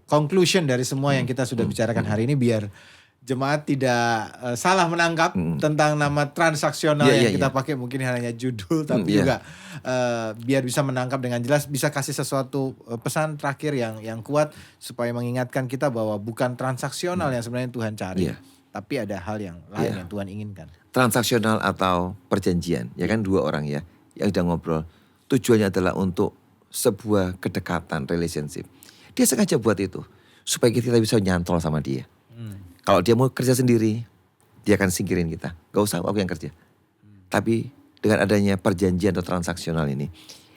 conclusion dari semua yang kita sudah bicarakan hari ini, biar jemaat tidak salah menangkap tentang nama transaksional yang kita pakai. Mungkin hanya judul, tapi juga biar bisa menangkap dengan jelas, bisa kasih sesuatu pesan terakhir yang kuat supaya mengingatkan kita bahwa bukan transaksional yang sebenarnya Tuhan cari, tapi ada hal yang lain yang Tuhan inginkan. Transaksional atau perjanjian, ya kan dua orang ya yang udah ngobrol. Tujuannya adalah untuk sebuah kedekatan, relationship. Dia sengaja buat itu supaya kita bisa nyantol sama dia. Kalau dia mau kerja sendiri, dia akan singkirin kita. Gak usah aku yang kerja. Tapi dengan adanya perjanjian atau transaksional ini,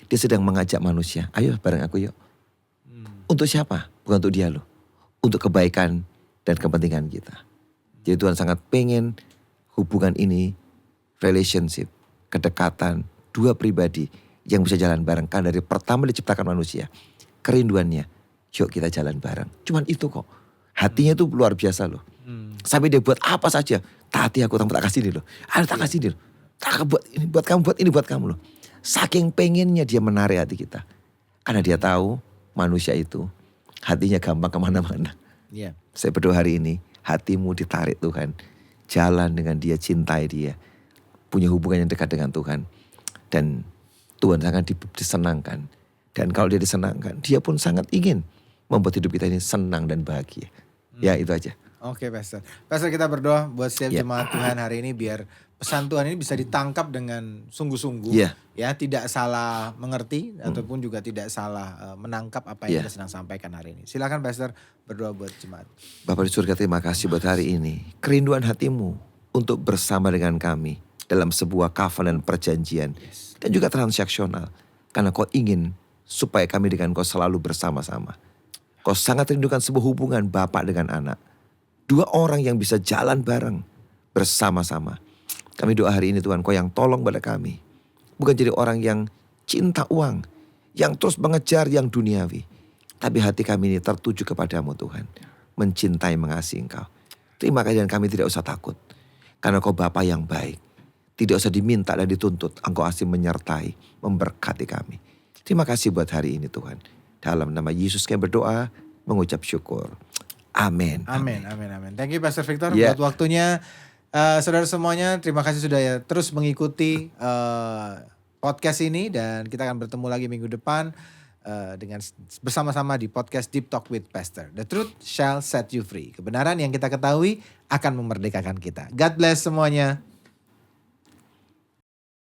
dia sedang mengajak manusia, ayo bareng aku yuk. Untuk siapa? Bukan untuk dia loh. Untuk kebaikan dan kepentingan kita. Jadi Tuhan sangat pengen hubungan ini, relationship, kedekatan, dua pribadi yang bisa jalan bareng. Kan dari pertama diciptakan manusia, kerinduannya, yuk kita jalan bareng. Cuman itu kok. Hatinya tuh luar biasa loh. Sampai dia buat apa saja, taati aku, tak kasih ini loh. Tak kasih ini loh. Tak buat ini buat kamu, buat ini buat kamu loh. Saking pengennya dia menarik hati kita. Karena dia tahu manusia itu hatinya gampang kemana-mana. Saya berdoa hari ini, hatimu ditarik Tuhan. Jalan dengan dia, cintai dia. Punya hubungan yang dekat dengan Tuhan. Dan Tuhan sangat disenangkan. Dan kalau dia disenangkan, dia pun sangat ingin membuat hidup kita ini senang dan bahagia. Ya itu aja. Oke Pastor. Pastor, kita berdoa buat setiap jemaat Tuhan hari ini, biar pesan Tuhan ini bisa ditangkap dengan sungguh-sungguh. Ya, tidak salah mengerti ataupun juga tidak salah menangkap apa yang kita sedang sampaikan hari ini. Silakan Pastor berdoa buat jemaat. Bapak di surga, terima kasih buat hari ini. Kerinduan hatimu untuk bersama dengan kami dalam sebuah covenant perjanjian dan juga transaksional. Karena kau ingin supaya kami dengan kau selalu bersama-sama. Kau sangat rindukan sebuah hubungan Bapak dengan anak. Dua orang yang bisa jalan bareng bersama-sama. Kami doa hari ini Tuhan, kau yang tolong pada kami. Bukan jadi orang yang cinta uang, yang terus mengejar yang duniawi. Tapi hati kami ini tertuju kepadamu Tuhan. Mencintai, mengasihi Engkau. Terima kasih, dan kami tidak usah takut. Karena kau Bapa yang baik. Tidak usah diminta dan dituntut. Engkau asih menyertai, memberkati kami. Terima kasih buat hari ini Tuhan. Dalam nama Yesus kami berdoa, mengucap syukur. Amin. Amin. Thank you Pastor Victor buat waktunya. Saudara semuanya, terima kasih sudah terus mengikuti podcast ini, dan kita akan bertemu lagi minggu depan dengan bersama-sama di podcast Deep Talk with Pastor. The truth shall set you free. Kebenaran yang kita ketahui akan memerdekakan kita. God bless semuanya.